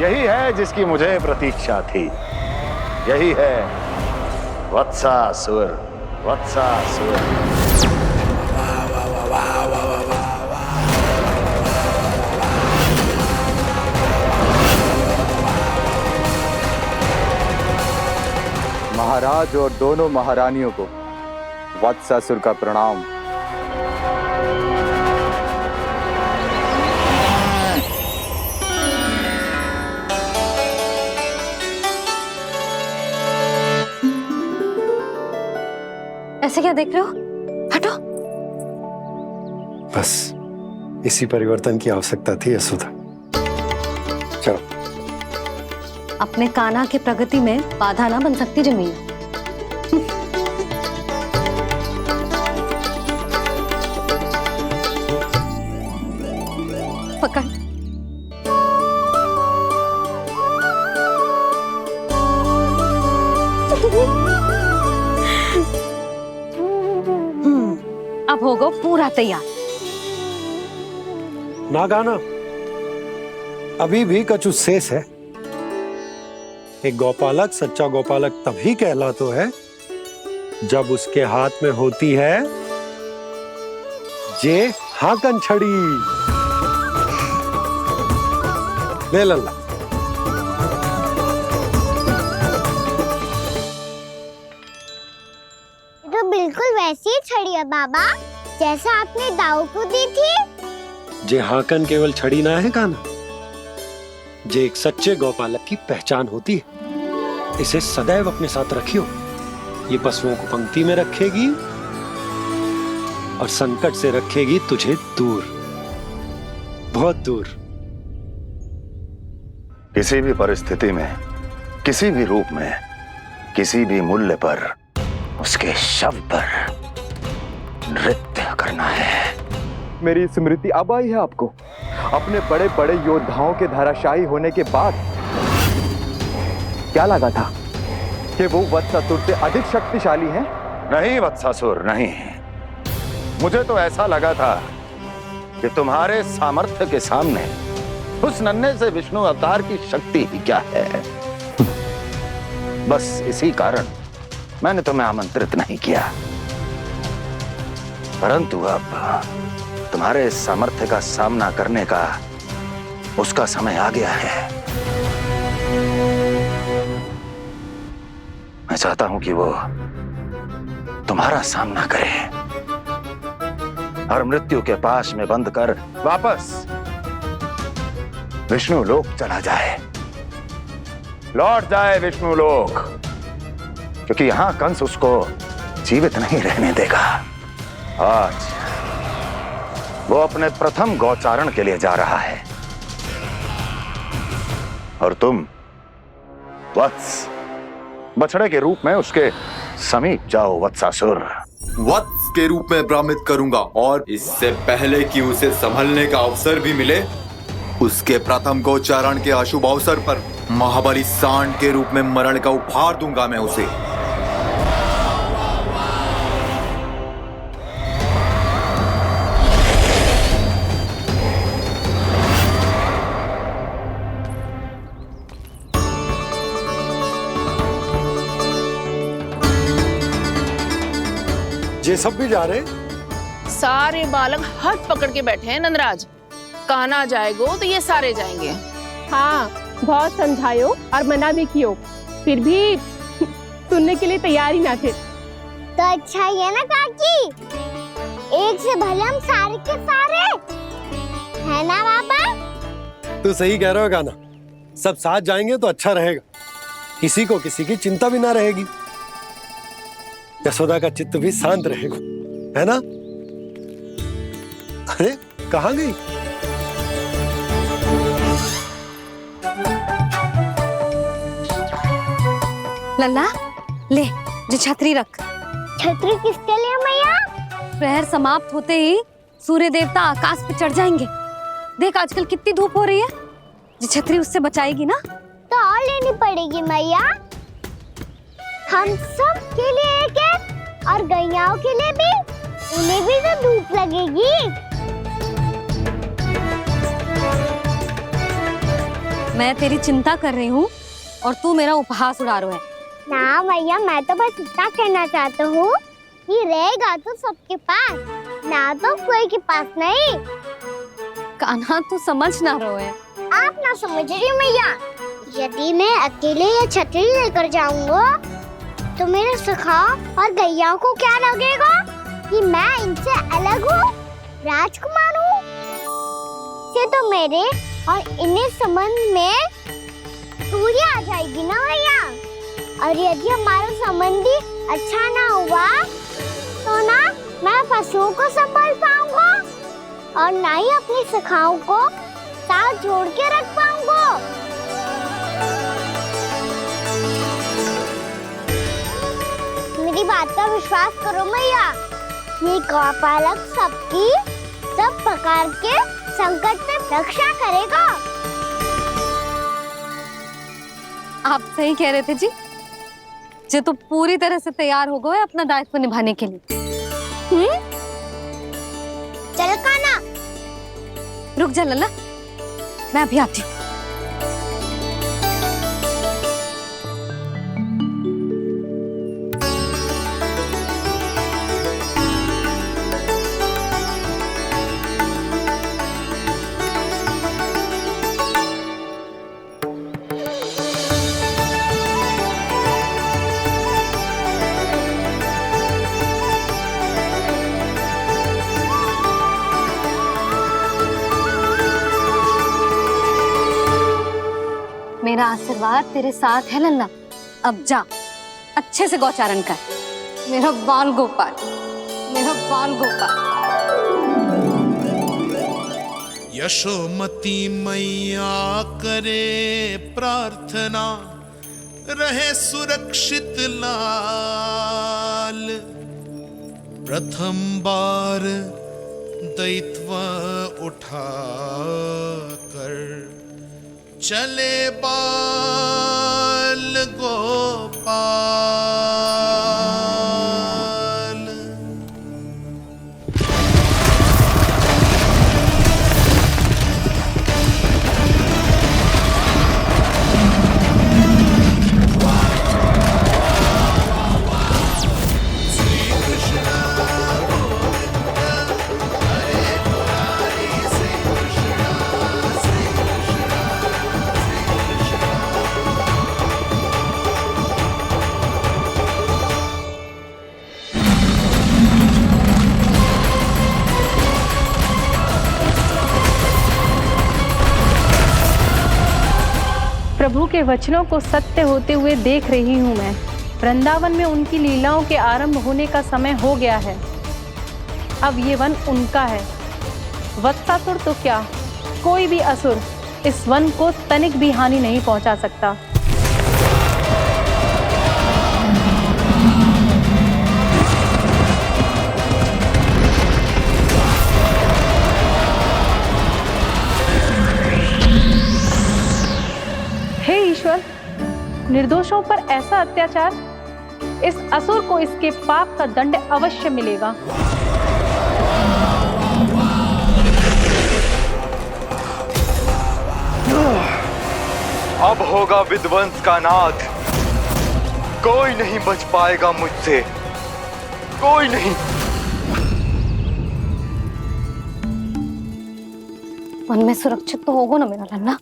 Speaker 9: यही है जिसकी मुझे प्रतीक्षा थी, यही है वत्सासुर।
Speaker 11: महाराज और दोनों महारानियों को वत्सासुर का प्रणाम।
Speaker 1: ऐसे क्या देख रहे हो? हटो।
Speaker 2: बस इसी परिवर्तन की आवश्यकता थी यशोदा। चलो।
Speaker 1: अपने कान्हा के प्रगति में बाधा ना बन सकती जमीन। पकड़। अब होगो पूरा तैयार।
Speaker 2: ना गाना, अभी भी कछु शेष है। एक गौपालक सच्चा गौपालक तभी कहलाता है जब उसके हाथ में होती है जे हाकन छड़ी। ले लल्ला।
Speaker 4: तो बिल्कुल वैसी ही छड़ी है बाबा जैसा आपने दाऊ को दी थी।
Speaker 2: जे हाकन केवल छड़ी ना है काना, जे एक सच्चे गौपालक की पहचान होती है। इसे सदैव अपने साथ रखियो। ये पशुओं को पंक्ति में रखेगी और संकट से रखेगी तुझे दूर, बहुत दूर।
Speaker 9: किसी भी परिस्थिति में, किसी भी रूप में, किसी भी मूल्य पर उसके शव पर नृत्य करना है।
Speaker 11: मेरी स्मृति अब आई है आपको? अपने बड़े बड़े योद्धाओं के धराशायी होने के बाद क्या लगा था कि वो वत्सासुर से अधिक शक्तिशाली हैं?
Speaker 9: नहीं वत्सासुर, नहीं। मुझे तो ऐसा लगा था कि तुम्हारे सामर्थ्य के सामने उस नन्हे से विष्णु अवतार की शक्ति ही क्या है। बस इसी कारण मैंने तुम्हें आमंत्रित नहीं किया। परंतु अब तुम्हारे सामर्थ्य का सामना करने का उसका समय आ गया है। मैं चाहता हूं कि वो तुम्हारा सामना करे और मृत्यु के पाश में बंद कर वापस विष्णु लोक चला जाए, लौट जाए विष्णु लोक, क्योंकि यहां कंस उसको जीवित नहीं रहने देगा। आज वो अपने प्रथम गौचारण के लिए जा रहा है और तुम वत्स बछड़े के रूप में उसके समीप जाओ वत्सासुर।
Speaker 17: वत्स के रूप में भ्रमित करूंगा और इससे पहले कि उसे संभलने का अवसर भी मिले, उसके प्रथम गोचारण के अशुभ अवसर पर महाबली सांड के रूप में मरण का उपहार दूंगा मैं उसे।
Speaker 2: ये सब भी जा रहे?
Speaker 16: सारे बालक हाथ पकड़ के बैठे हैं नंदराज। कान्हा जाएगो तो ये सारे जाएंगे।
Speaker 18: हाँ, बहुत समझायो और मना भी कियो, फिर भी सुनने के लिए तैयार ही ना थे।
Speaker 4: तो अच्छा ही है ना काकी, एक से भले हम सारे के सारे, है ना बाबा?
Speaker 2: तू सही कह रहा हो गाना, सब साथ जाएंगे तो अच्छा रहेगा, किसी को किसी की चिंता भी ना रहेगी, यशोदा का चित्त भी शांत रहेगा, है ना? अरे कहाँ गई?
Speaker 1: लल्ला ले, जो छतरी रख।
Speaker 4: छतरी किसके लिए मैया?
Speaker 1: प्रहर समाप्त होते ही सूर्य देवता आकाश पे चढ़ जाएंगे। देख आजकल कितनी धूप हो रही है, जो छतरी उससे बचाएगी ना।
Speaker 4: तो और लेनी पड़ेगी मैया, हम सब के लिए एक एक और गैयाओं के लिए भी, उन्हें भी तो धूप लगेगी।
Speaker 1: मैं तेरी चिंता कर रही हूँ और तू मेरा उपहास उड़ा रहा है।
Speaker 4: ना भैया, मैं तो बस इतना कहना चाहता हूँ कि रहेगा तो सबके पास, ना तो कोई के पास नहीं।
Speaker 1: कान्हा तू समझ ना रहो है।
Speaker 4: आप ना समझ रही मैया, यदि मैं अकेले ये छतरी लेकर जाऊंगा तो मेरे सखा और गैयाओं को क्या लगेगा कि मैं इनसे अलग हूँ, राजकुमार हूँ। से तो मेरे और इन्हें संबंध में दूरी आ जाएगी ना भैया। और यदि हमारा संबंधी अच्छा ना हुआ तो ना मैं पशुओं को संभाल पाऊंगा और ना ही अपनी सखाओं को साथ जोड़ के रख पाऊंगा। मेरी बात का विश्वास करो मैया, ये गौपालक सबकी सब प्रकार के संकट से रक्षा करेगा।
Speaker 1: आप सही कह रहे थे जी, जो तो पूरी तरह से तैयार हो गए अपना दायित्व निभाने के लिए। जा लल्ला, मैं अभी आती हूँ। मेरा आशीर्वाद तेरे साथ है लल्ला। अब जा, अच्छे से गौचारण कर। मेरा बाल गोपाल, मेरा बाल गोपाल।
Speaker 3: यशोमती मैया करे प्रार्थना, रहे सुरक्षित लाल। प्रथम बार दैत्व उठा कर चले बाल गोपाल। श्री कृष्ण गोविंद हरे मुरारी, श्री कृष्ण श्री कृष्ण।
Speaker 18: प्रभु के वचनों को सत्य होते हुए देख रही हूँ मैं। वृंदावन में उनकी लीलाओं के आरंभ होने का समय हो गया है। अब ये वन उनका है। वत्सासुर तो क्या, कोई भी असुर इस वन को तनिक भी हानि नहीं पहुंचा सकता। हे ईश्वर, निर्दोषों पर ऐसा अत्याचार, इस असुर को इसके पाप का दंड अवश्य मिलेगा।
Speaker 17: अब होगा विध्वंस का नाद। कोई नहीं बच पाएगा मुझसे, कोई नहीं।
Speaker 1: वन में सुरक्षित तो होगा ना मेरा लल्ला?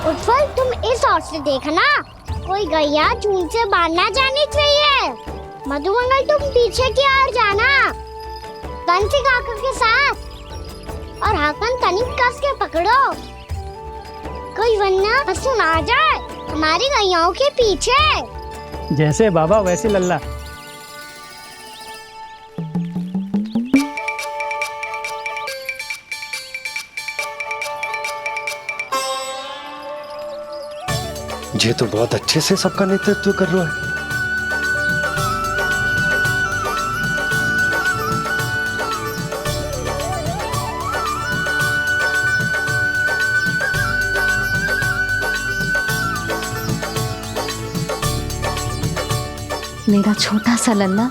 Speaker 4: उत्पल, तुम इस ओर से देखना, कोई गैया चून से बाहर ना जानी चाहिए। मधुमंगल, तुम पीछे की ओर जाना, कंसी काका के साथ। और हाकन तनिक कस के पकड़ो, कोई वरना असुर आ जाए हमारी गैयाओं के पीछे।
Speaker 12: जैसे बाबा वैसे लल्ला।
Speaker 2: ये तो बहुत अच्छे से सबका नेतृत्व कर रहा है।
Speaker 1: मेरा छोटा सा लल्ला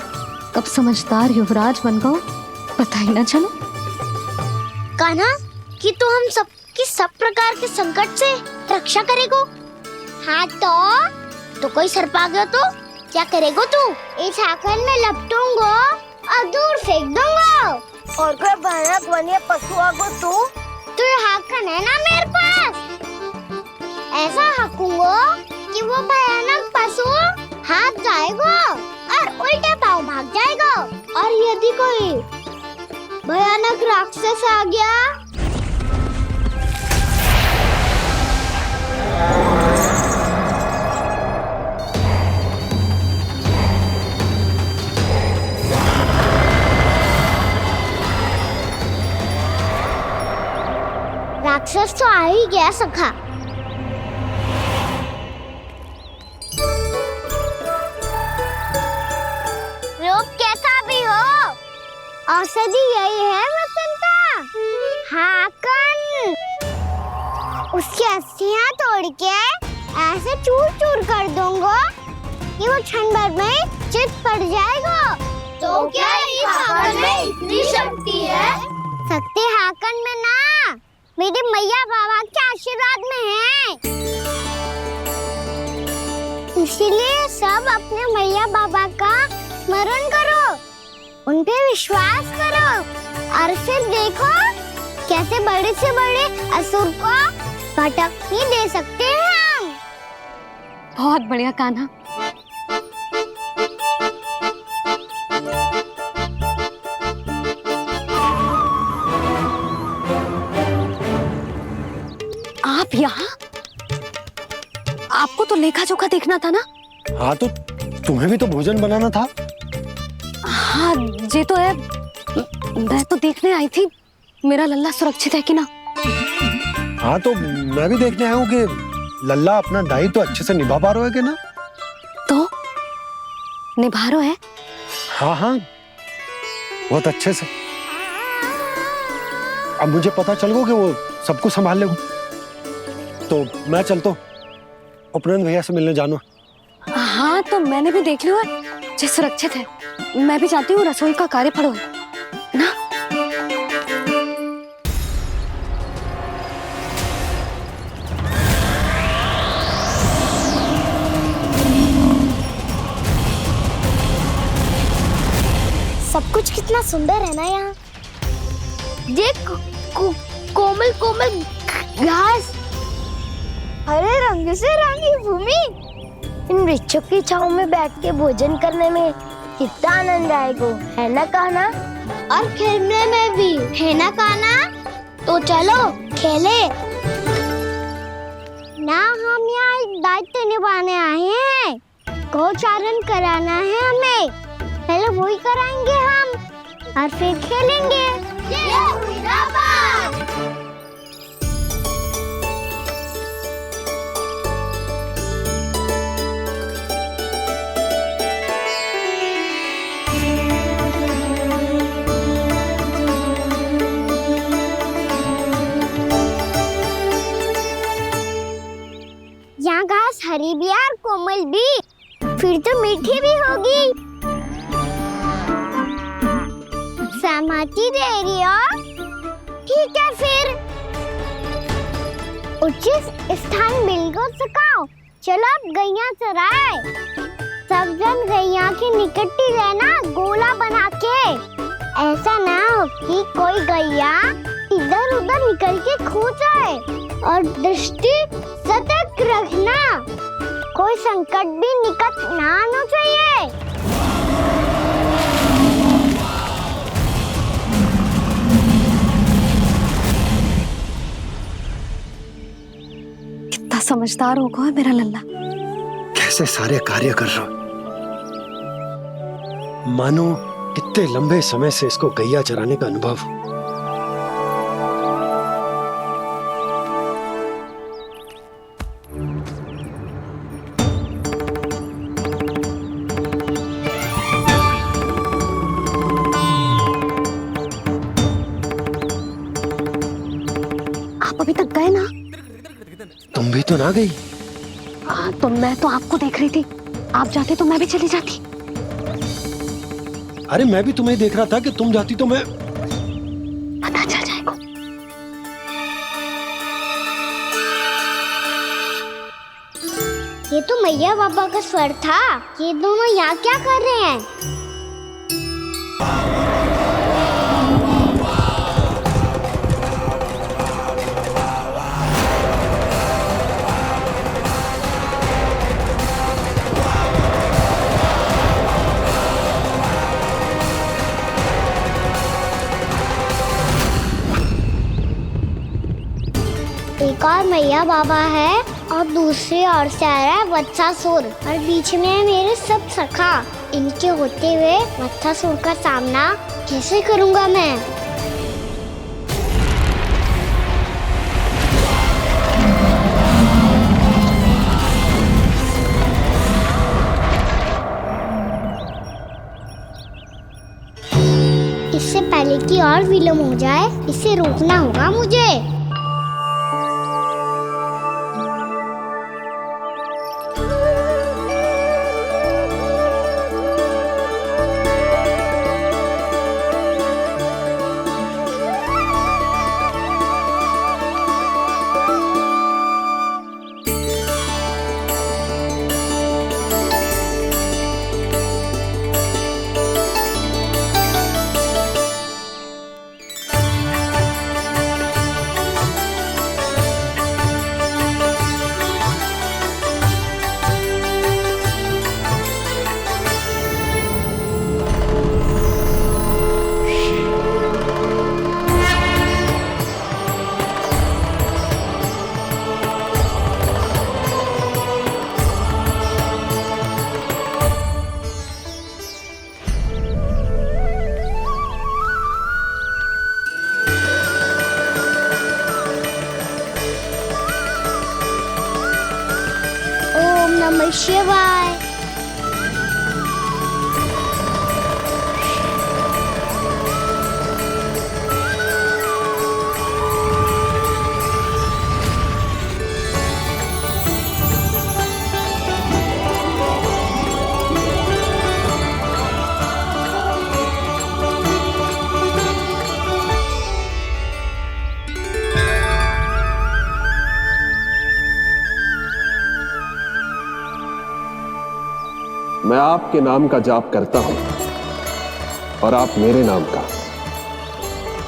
Speaker 1: कब समझदार युवराज बन गो, पता ही ना चलो।
Speaker 4: कान्हा, कि तू हम सबकी सब प्रकार के संकट से रक्षा करेगो। हाँ तो कोई सर्प आ गया तो क्या करेगो तू? इस आकर में लपटूंगा और दूर फेंक दूंगा।
Speaker 19: और कोई भयानक वन्य पशु आगो तो
Speaker 4: तो ये हाकन है ना मेरे पास, ऐसा हाकूंगा कि वो भयानक पशु हाथ जाएगा और उल्टे पाँव भाग जाएगा। और यदि कोई भयानक राक्षस आ गया राक्षस तो आ ही गया सखा। लोग कैसा भी हो, औषधि यही है वसंता। हाकन उसकी अस्थियां तोड़ के ऐसे चूर चूर कर दूंगा कि वो क्षण भर में चित पड़ जाएगा। तो क्या इस हाकन में इतनी शक्ति है? शक्ति हाकन में ना, मेरे मैया बाबा के आशीर्वाद में है। इसीलिए सब अपने मैया बाबा का स्मरण करो, उन पे विश्वास करो और फिर देखो कैसे बड़े से बड़े असुर को भटक ही दे सकते हैं हम।
Speaker 1: बहुत बढ़िया कान्हा। आप यहाँ? आपको तो लेखा जोखा देखना था ना?
Speaker 2: हाँ तो तुम्हें भी तो भोजन बनाना था।
Speaker 1: हाँ ये तो है, मैं तो देखने आई थी मेरा लल्ला सुरक्षित है कि ना।
Speaker 2: हाँ तो मैं भी देखने आया हूँ कि लल्ला अपना दायित्व तो अच्छे से निभा पा रहा है कि ना।
Speaker 1: तो निभा रहा है?
Speaker 2: हाँ हाँ बहुत अच्छे से। अब मुझे पता चल गया कि वो सब कुछ संभाल लेगा। तो मैं चलता हूँ, उपनंद भैया से मिलने जाना।
Speaker 1: हाँ तो मैंने भी देख लिया जो सुरक्षित है। मैं भी चाहती हूँ रसोई का कार्य पड़ो ना।
Speaker 4: सब कुछ कितना सुंदर है ना यहाँ। देख कोमल कोमल घास, हरे रंग से रंगी भूमि। इन वृक्षों की छांव में बैठ के भोजन करने में कितना आनंद आएगा, है ना कान्हा? और खेलने में भी, है ना कान्हा? तो चलो खेले ना। हम यहाँ एक दायित्व निभाने आए हैं, गोचारण कराना है हमें। पहले वही कराएंगे हम और फिर खेलेंगे। यहाँ घास हरी भी और कोमल भी, फिर तो मीठी भी होगी। सहमति दे रही हो? ठीक है फिर उचित स्थान बिल्कुल सुखाओ। चलो अब गैया चराए। सब जन गैया के निकट ही रहना, गोला बना के। ऐसा ना हो कि कोई गैया इधर उधर निकल के खो जाए। और दृष्टि सतर्क रखना, कोई संकट भी निकट ना आना चाहिए।
Speaker 1: कितना समझदार होगा है मेरा लल्ला।
Speaker 2: कैसे सारे कार्य कर रहा, मानो कितने लंबे समय से इसको गैया चराने का अनुभव हो।
Speaker 1: आप अभी तक गए ना?
Speaker 2: तुम भी तो ना गई।
Speaker 1: तो मैं तो आपको देख रही थी, आप जाते तो मैं भी चली जाती।
Speaker 2: अरे मैं भी तुम्हें देख रहा था कि तुम जाती तो मैं।
Speaker 1: पता चल जाएगा।
Speaker 4: ये तो मैया बाबा का स्वर था। ये दोनों यहाँ क्या कर रहे हैं? एक और मैया बाबा है और दूसरी ओर से आ रहा है वत्सासुर और बीच में है मेरे सब सखा। इनके होते हुए वत्सासुर का सामना कैसे करूंगा मैं? इससे पहले कि और विलम्ब हो जाए, इसे रोकना होगा मुझे। ओम नमः शिवाय।
Speaker 19: मैं आपके नाम का जाप करता हूं और आप मेरे नाम का।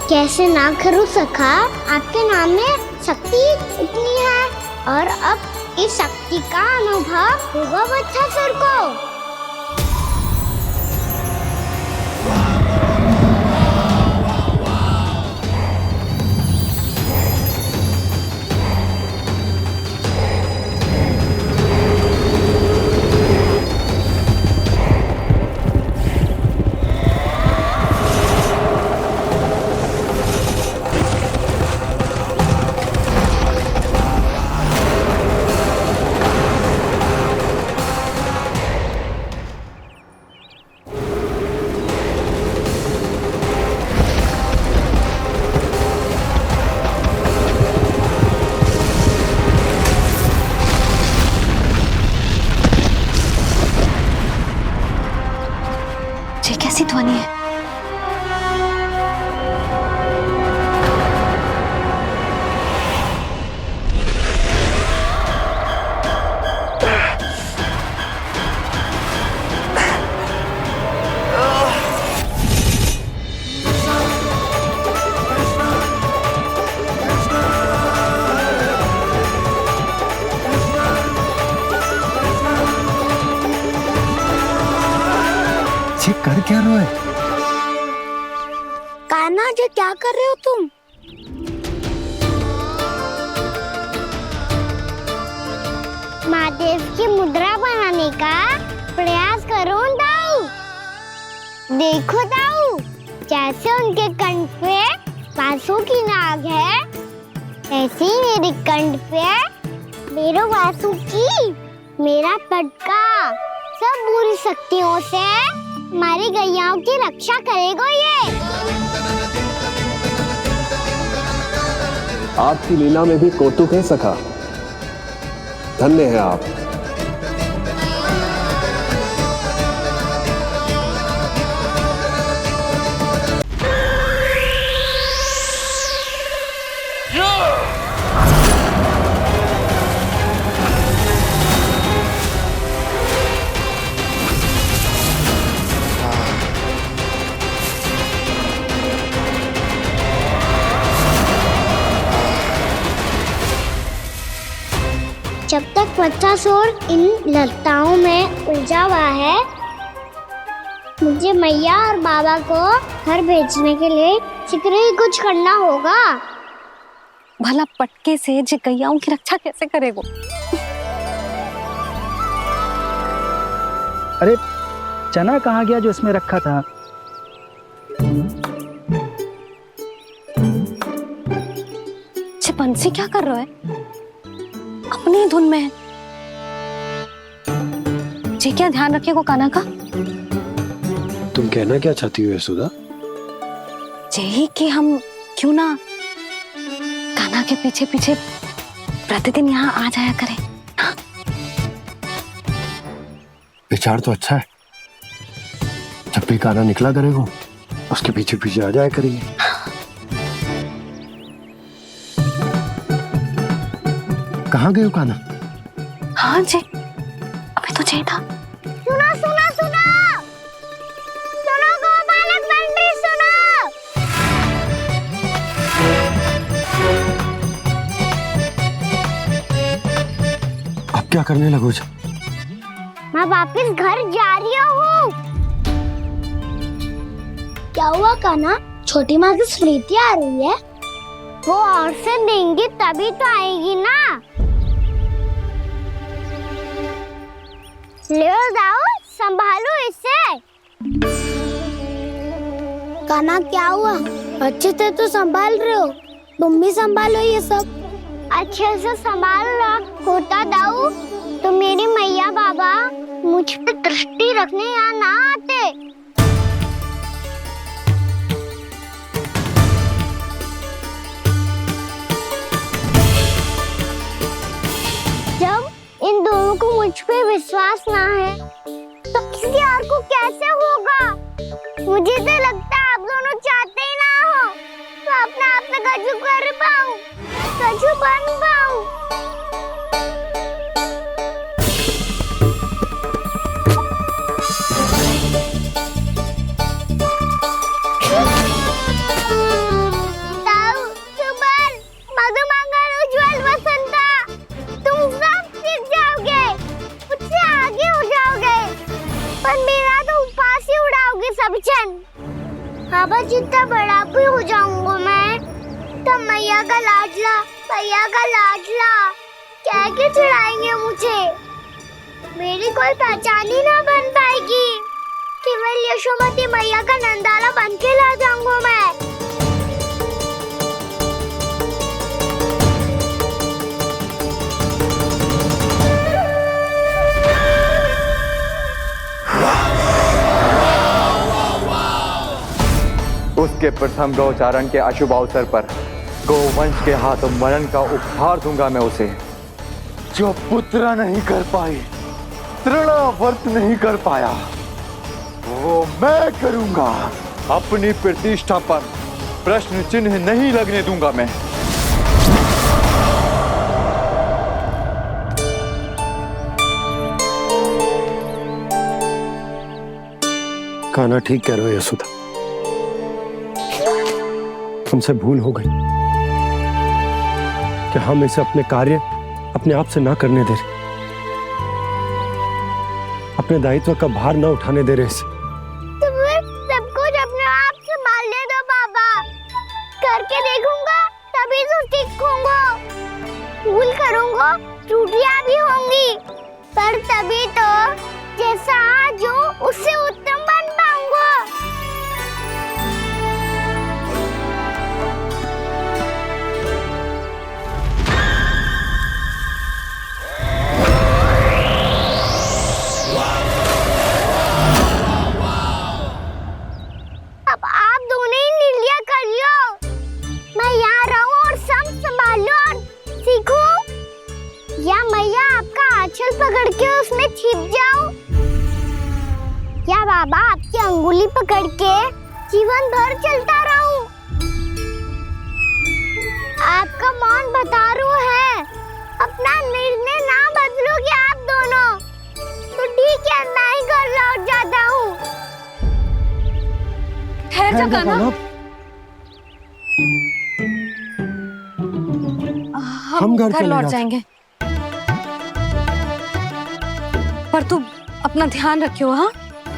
Speaker 4: कैसे ना करूं सखा, आपके नाम में शक्ति इतनी है और अब इस शक्ति का अनुभव होगा वत्सासुर को।
Speaker 1: ये कैसी ध्वनि है?
Speaker 6: ये कर क्या रहे हो?
Speaker 4: कान्हा जी क्या कर रहे हो तुम? महादेव की मुद्रा बनाने का प्रयास करो दाऊ। देखो दाऊ, जैसे उनके कंठ पे बांसुरी की नाग है, ऐसे ही मेरे कंठ पे मेरो वासुकी, मेरा पटका सब बुरी शक्तियों से हमारी गैयाओं की रक्षा करेगा ये।
Speaker 19: आपकी लीला में भी कौतुक है सखा, धन्य है आप।
Speaker 4: जब तक वत्सासुर इन लताओं में उलझा हुआ है, मुझे मैया और बाबा को घर भेजने के लिए शीघ्र ही कुछ करना होगा।
Speaker 1: भला पटके से जे गैयाओं की रक्षा कैसे करेगो?
Speaker 12: अरे चना कहाँ गया जो इसमें रखा था?
Speaker 1: बंसी क्या कर रहा है? अपनी धुन में है। जी क्या ध्यान रखिएगा कान्हा का।
Speaker 2: तुम कहना क्या चाहती हो यशोदा?
Speaker 1: यही कि हम क्यों ना कान्हा के पीछे पीछे प्रतिदिन यहाँ आ जाया करें। हाँ?
Speaker 2: विचार तो अच्छा है। जब भी कान्हा निकला करेगा उसके पीछे पीछे आ जाया करेंगे। कहाँ गए हो कान्हा?
Speaker 1: हाँ जी, अभी तो चाहिए था।
Speaker 4: सुनो सुनो सुनो सुनो गोपालक बंटी सुनो।
Speaker 2: अब क्या करने लगो?
Speaker 4: मैं वापस घर जा रही हूँ। क्या हुआ कान्हा? छोटी माँ की स्मृति आ रही है। वो और से देंगी तभी तो आएगी ना। ले जाओ, संभालो इसे। कान्हा क्या हुआ? अच्छे से तो संभाल रहे हो, तुम भी संभालो ये सब। अच्छे से संभाल रहा होता दाऊ तो मेरी मैया बाबा मुझ पे दृष्टि रखने यहाँ ना आते। जब इन दोनों को मुझ पे विश्वास ना है तो किसी और को कैसे होगा? मुझे तो लगता है आप दोनों चाहते ही ना हो तो अपने आप से गजू कर पाऊं, गजू बन पाऊं। बाबा जितना बड़ा भी हो जाऊंगा मैं तो मैया का लाडला कह के चढ़ाएंगे मुझे। मेरी कोई पहचान ही ना बन पाएगी। केवल यशोमती मैया का नंदाला बन के ला जाऊंगा मैं।
Speaker 11: उसके प्रथम गौचारण के अशुभ अवसर पर गोवंश के हाथों मरण का उपहार दूंगा मैं उसे। जो पुत्र नहीं कर पाई, तृणावर्त नहीं कर पाया, वो मैं करूंगा। अपनी प्रतिष्ठा पर प्रश्न चिन्ह नहीं लगने दूंगा मैं।
Speaker 2: कान्हा ठीक कह रहे हो यशोदा, हमसे भूल हो गई कि हम इसे अपने कार्य अपने आप से ना करने दे रहे, अपने दायित्व का भार ना उठाने दे रहे इसे।
Speaker 4: तो फिर सब कुछ अपने आप से संभालने दो बाबा। करके देखूंगा तभी तो सीखूंगा। भूल करूंगा, त्रुटियां भी होंगी, पर तभी तो जैसा आज हूँ उससे उत्तम बन पाऊंगा। अब आप दोनों ही निर्णय कर लो। मैं यहाँ रहूं और सब संभालूं और सीखूं, या मैया आपका आंचल पकड़ के उसमें छिप जाऊं, या बाबा आपकी अंगुली पकड़ के जीवन भर चलता रहूं। आपका मौन बतारू है। अपना निर्णय ना बदलोगे आप दोनों तो ठीक है, मैं ही घर लौट जाता हूँ।
Speaker 1: ठहर जा कान्हा। हम घर लौट जाएंगे, पर तू अपना ध्यान रखियो। हाँ,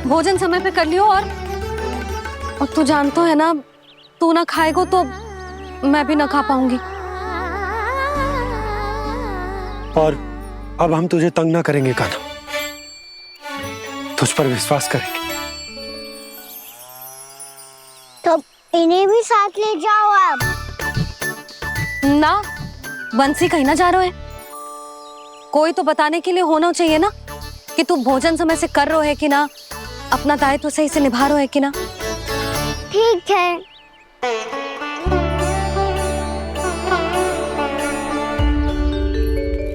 Speaker 1: भोजन समय पे कर लियो। और तू जानतो है ना, तू ना खाएगो तो मैं भी ना खा पाऊंगी।
Speaker 2: और अब हम तुझे तंग ना करेंगे कान्हा, तुझ पर विश्वास करेंगे।
Speaker 4: तो इन्हें भी साथ ले जाओ अब।
Speaker 1: ना, बंसी कहीं ना जा रहे है। कोई तो बताने के लिए होना चाहिए ना कि तू भोजन समय से कर रहे है कि ना, अपना दायित्व सही से निभा रहे है कि ना।
Speaker 4: ठीक है।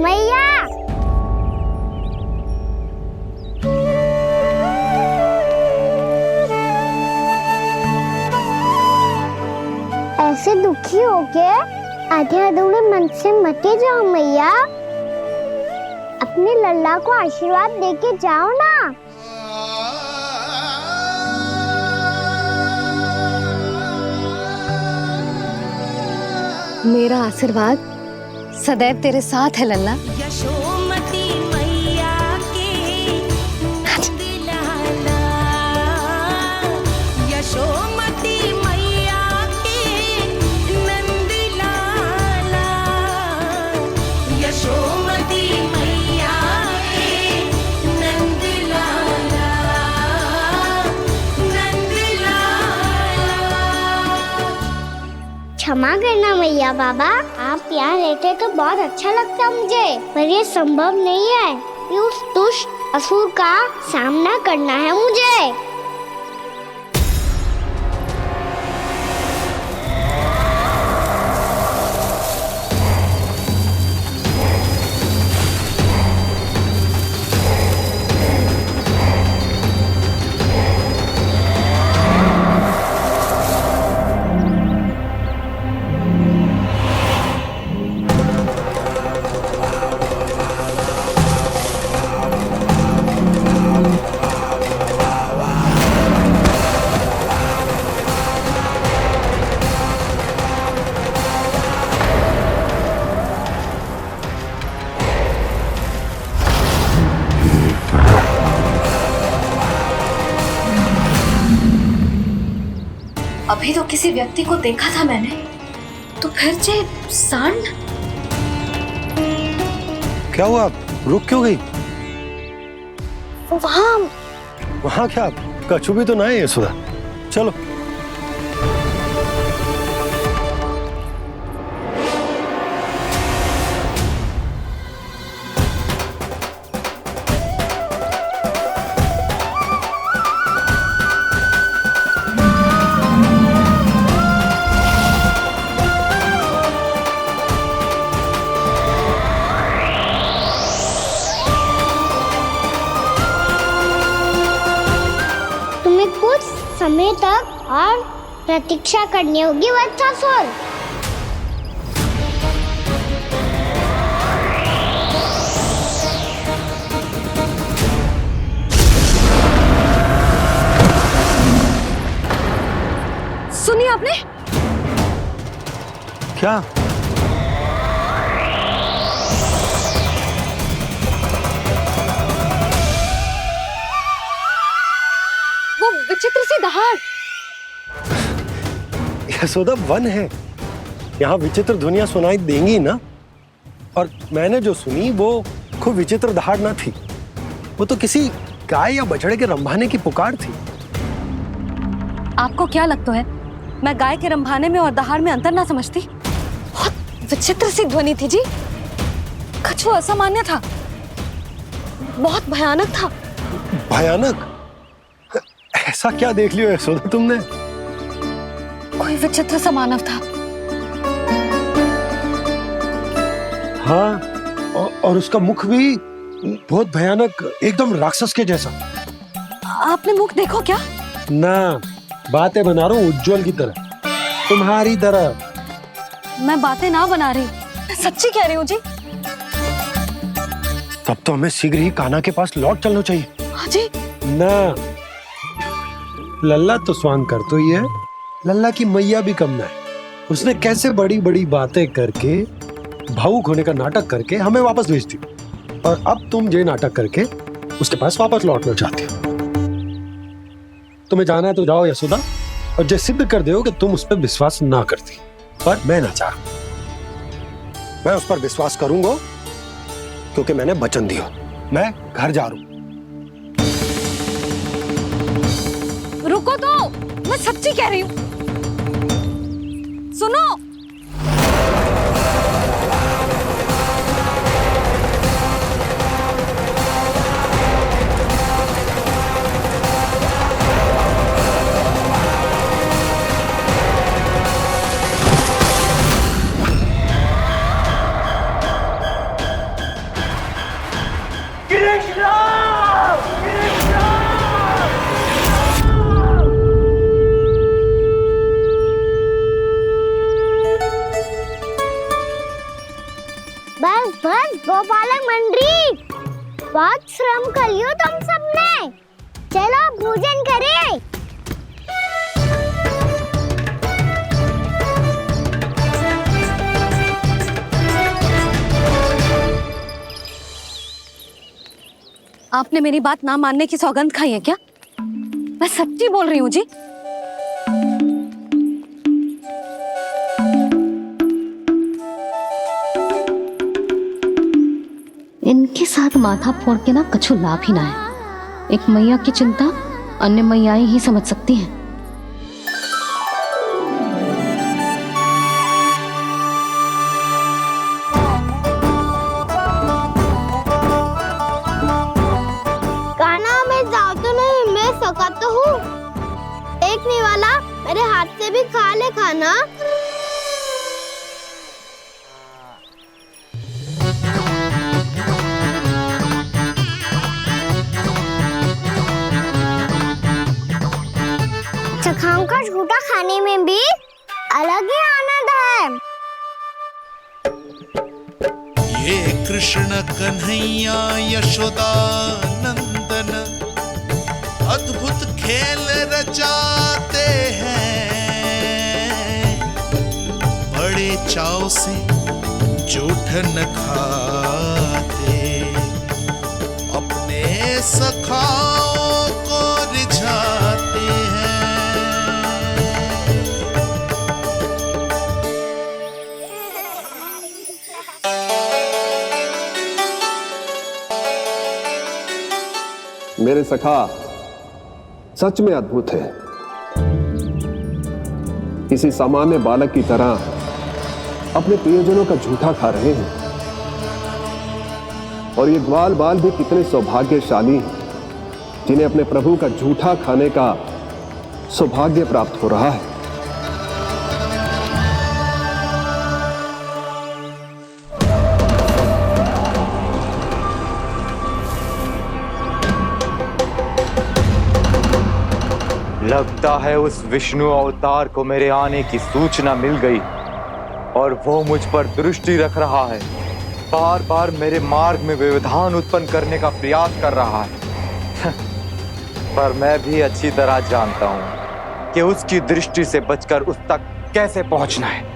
Speaker 4: मैया, ऐसे दुखी हो के आधे अधूरे मन से मत जाओ मैया, अपने लल्ला को आशीर्वाद देके जाओ ना।
Speaker 1: मेरा आशीर्वाद सदैव तेरे साथ है लल्ला।
Speaker 8: यशोमती मैया के नंद लाला, यशोमती मैया के नंद लाला, यशोमती मैया के नंद लाला, नंद लाला।
Speaker 4: क्षमा करना मैया बाबा, आप यहाँ रहते तो बहुत अच्छा लगता मुझे, पर ये संभव नहीं है। ये उस दुष्ट असुर का सामना करना है मुझे।
Speaker 1: अभी तो किसी व्यक्ति को देखा था मैंने, तो फिर जे सांड।
Speaker 2: क्या हुआ, रुक क्यों गई? वहाँ क्या कछु भी तो ना है यशोदा, चलो।
Speaker 4: कुछ समय तक और प्रतीक्षा करनी होगी वत्सासुर।
Speaker 1: सुनिए आपने
Speaker 2: क्या?
Speaker 1: वो विचित्र सी दहाड़।
Speaker 2: यशोदा, वन है, यहाँ विचित्र ध्वनियां सुनाई देंगी ना। और मैंने जो सुनी वो खूब विचित्र दहाड़ ना थी, वो तो किसी गाय या बछड़े के रंभाने की पुकार थी।
Speaker 1: आपको क्या लगता है मैं गाय के रंभाने में और दहाड़ में अंतर ना समझती? बहुत विचित्र सी ध्वनि थी जी, कुछ वो असामान्य था, बहुत भयानक था।
Speaker 2: भयानक? ऐसा क्या देख लियो यशोदा तुमने?
Speaker 1: कोई विचित्र सा मानव था।
Speaker 2: हाँ, और उसका मुख भी बहुत भयानक, एकदम राक्षस के जैसा।
Speaker 1: आपने मुख देखो क्या?
Speaker 2: ना, बातें बना रहा हूँ उज्जवल की तरह, तुम्हारी तरह।
Speaker 1: मैं बातें ना बना रही, मैं सच्ची कह रही हूँ जी।
Speaker 2: तब तो हमें शीघ्र ही कान्हा के पास लौट चलना चाहिए।
Speaker 1: हाँ जी।
Speaker 2: ना, लल्ला तो स्वांग कर तो ही है, लल्ला की मैया भी कम ना है। उसने कैसे बड़ी बड़ी बातें करके, भावुक होने का नाटक करके हमें वापस भेज दी, और अब तुम ये नाटक करके उसके पास वापस लौटना चाहती हो। तुम्हें जाना है तो जाओ यशोदा, और जो सिद्ध कर दो कि तुम उस पर विश्वास ना करती। पर मैं ना चाहूं, मैं उस पर विश्वास करूंगा,
Speaker 19: क्योंकि मैंने वचन दिया। मैं घर जा रहा हूं।
Speaker 1: रुको तो, मैं सच्ची कह रही हूँ। सुनो,
Speaker 4: बस बस गोपालक मंडली, बहुत श्रम कर लियो तुम सबने। चलो भोजन करें।
Speaker 1: आपने मेरी बात ना मानने की सौगंध खाई है क्या? मैं सच्ची बोल रही हूँ जी। इनके साथ माथा फोड़ के ना कछु लाभ ही ना है। एक मैया की चिंता अन्य मैयाएं ही समझ सकती हैं।
Speaker 4: कान्हा, मैं जाऊँ तो नहीं, मैं सका तो हूँ। एक नहीं वाला मेरे हाथ से भी खा ले खाना। चखाओं का झूठा खाने में भी अलग ही आनंद है।
Speaker 3: ये कृष्ण कन्हैया यशोदा नंदन अद्भुत खेल रचाते हैं, बड़े चाव से जूठ न खाते, अपने सखाओं को रिझाते हैं।
Speaker 19: मेरे सखा सच में अद्भुत है। किसी सामान्य बालक की तरह अपने प्रियजनों का झूठा खा रहे हैं। और ये ग्वाल बाल भी कितने सौभाग्यशाली हैं जिन्हें अपने प्रभु का झूठा खाने का सौभाग्य प्राप्त हो रहा है।
Speaker 11: लगता है उस विष्णु अवतार को मेरे आने की सूचना मिल गई और वो मुझ पर दृष्टि रख रहा है। बार बार मेरे मार्ग में व्यवधान उत्पन्न करने का प्रयास कर रहा है। पर मैं भी अच्छी तरह जानता हूं कि उसकी दृष्टि से बचकर उस तक कैसे पहुंचना है।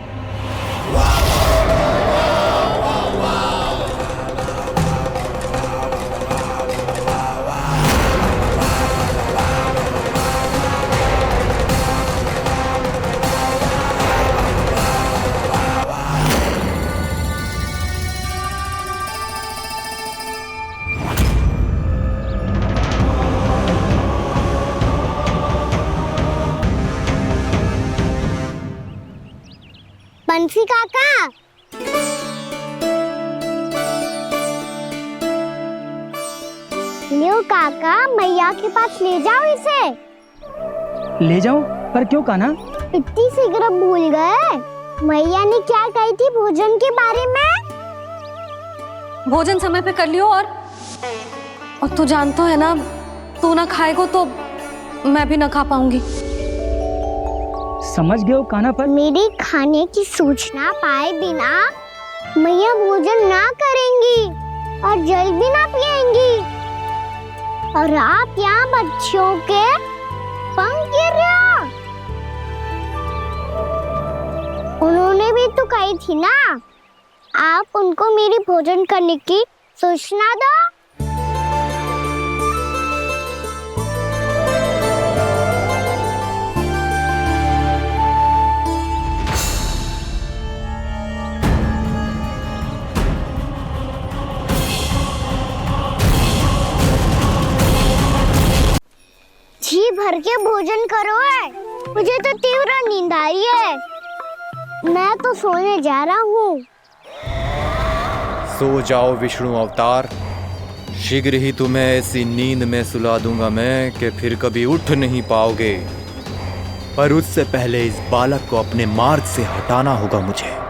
Speaker 4: बंसी काका, लियो काका, मैया के पास ले जाओ इसे।
Speaker 12: ले जाओ? पर क्यों कान्हा?
Speaker 4: इतनी शीघ्र भूल गए? मैया ने क्या कही थी भोजन के बारे में?
Speaker 1: भोजन समय पे कर लियो। और तू जानता है ना, तू ना खाएगा तो मैं भी ना खा पाऊंगी।
Speaker 12: समझ गए हो कान्हा? पर
Speaker 4: मेरी खाने की सूचना पाए बिना मैया भोजन ना करेंगी और जल भी ना पिएंगी। और आप यहाँ बच्चों के पंख गिर रहे हो। उन्होंने भी तो कही थी ना, आप उनको मेरी भोजन करने की सूचना दो। जाके भोजन करो है। मुझे तो तीव्र नींद आ रही है। मैं तो सोने जा रहा हूँ।
Speaker 17: सो जाओ विष्णु अवतार, शीघ्र ही तुम्हें ऐसी नींद में सुला दूंगा मैं कि फिर कभी उठ नहीं पाओगे। पर उससे पहले इस बालक को अपने मार्ग से हटाना होगा मुझे।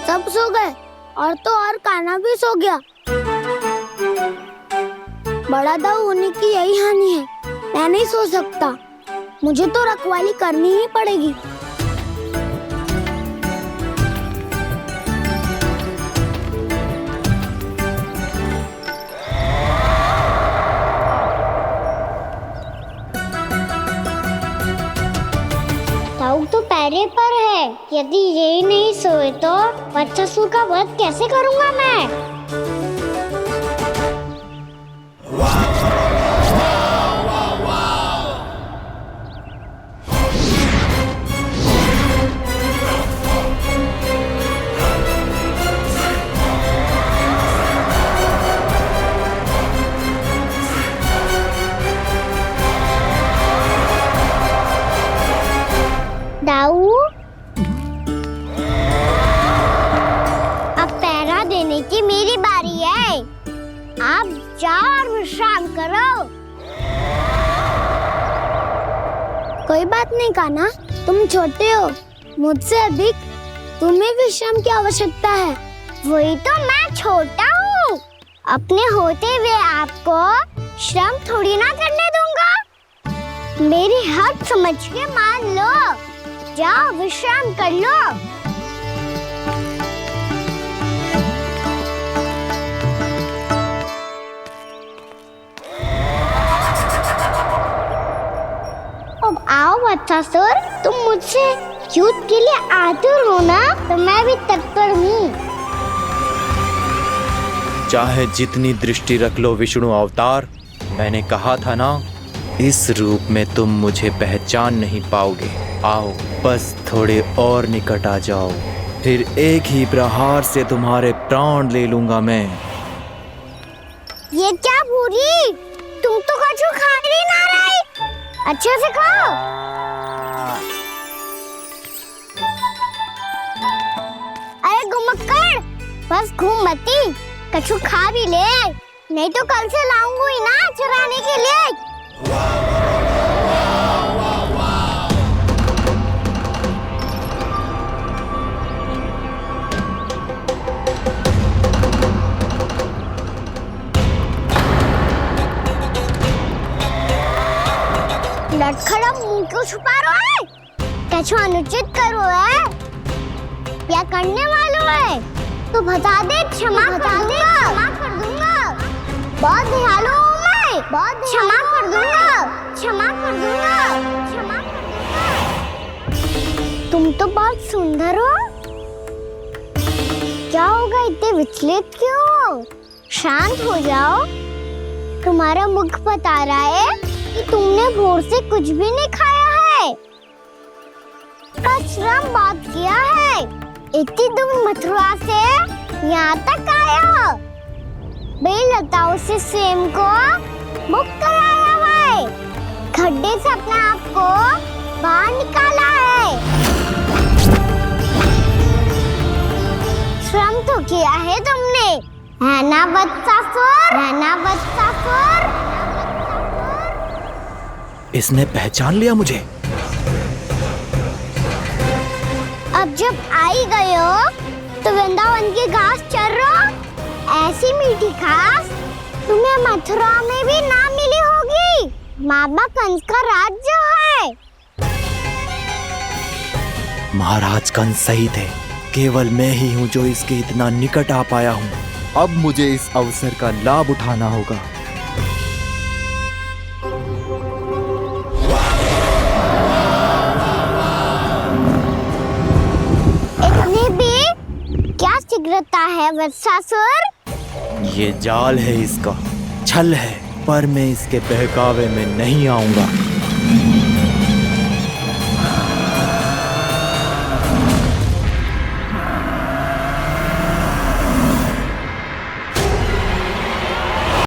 Speaker 4: सब सो गए और तो और कान्हा भी सो गया। बड़ा दाऊ होने की यही हानि है। मैं नहीं सो सकता, मुझे तो रखवाली करनी ही पड़ेगी। दाऊ तो पैरे पर है। यदि यही नहीं सोए तो वत्सासुर का वध कैसे करूंगा मैं? दाऊ, अब पहरा देने की मेरी बारी है। आप जाओ और विश्राम करो। कोई बात नहीं कान्हा, तुम छोटे हो, मुझसे अधिक तुम्हें विश्राम की आवश्यकता है। वही तो मैं छोटा हूँ, अपने होते हुए आपको श्रम थोड़ी ना करने दूंगा। मेरी हद समझ के मान लो। जाओ विश्राम कर लो। अब आओ वत्सासुर, तुम मुझसे युद्ध के लिए आतुर हो ना, तो मैं भी तत्पर हूँ।
Speaker 17: चाहे जितनी दृष्टि रख लो विष्णु अवतार, मैंने कहा था ना, इस रूप में तुम मुझे पहचान नहीं पाओगे। आओ बस थोड़े और निकट आ जाओ, फिर एक ही प्रहार से तुम्हारे प्राण ले लूंगा मैं।
Speaker 4: ये क्या भूरी, तुम तो कछु खा ही ना रही। अच्छे से खाओ। अरे गुमक्कड़, बस घूम मती, कछु खा भी ले, नहीं तो कल से लाऊंगी ही ना चुराने के लिए। लटखड़ा मुंह क्यों छुपा रहा है? कछु अनुचित करो है या करने वालों है तो बता दे, क्षमा कर दूंगा। बहुत दयालु हूँ मैं, बहुत क्षमा कर दूंगा। तुम तो बहुत सुंदर हो। क्या होगा, इतने विचलित क्यों हो? शांत हो जाओ। तुम्हारा मुख बता रहा है कि तुमने भोर से कुछ भी नहीं खाया है, श्रम बहुत किया है। इतनी दूर मथुरा से यहाँ तक आया हो, बेलताओं से स्वयं को मुक्त कराया हुआ है, खड्डे से अपने आप को बाहर निकाला है। श्रम तो किया है तुमने, है ना वत्सासुर?
Speaker 17: इसने पहचान लिया मुझे।
Speaker 4: अब जब आई गए हो तो वृंदावन की घास चर रहो। ऐसी मीठी घास तुम्हें मथुरा में भी ना मिली होगी। बाबा कंस का राज जो है।
Speaker 17: महाराज कंस सही थे, केवल मैं ही हूँ जो इसके इतना निकट आ पाया हूँ। अब मुझे इस अवसर का लाभ उठाना होगा।
Speaker 4: इतने भी क्या शीघ्रता है वत्सासुर?
Speaker 17: ये जाल है इसका, छल है, पर मैं इसके बहकावे में नहीं आऊंगा।
Speaker 8: है।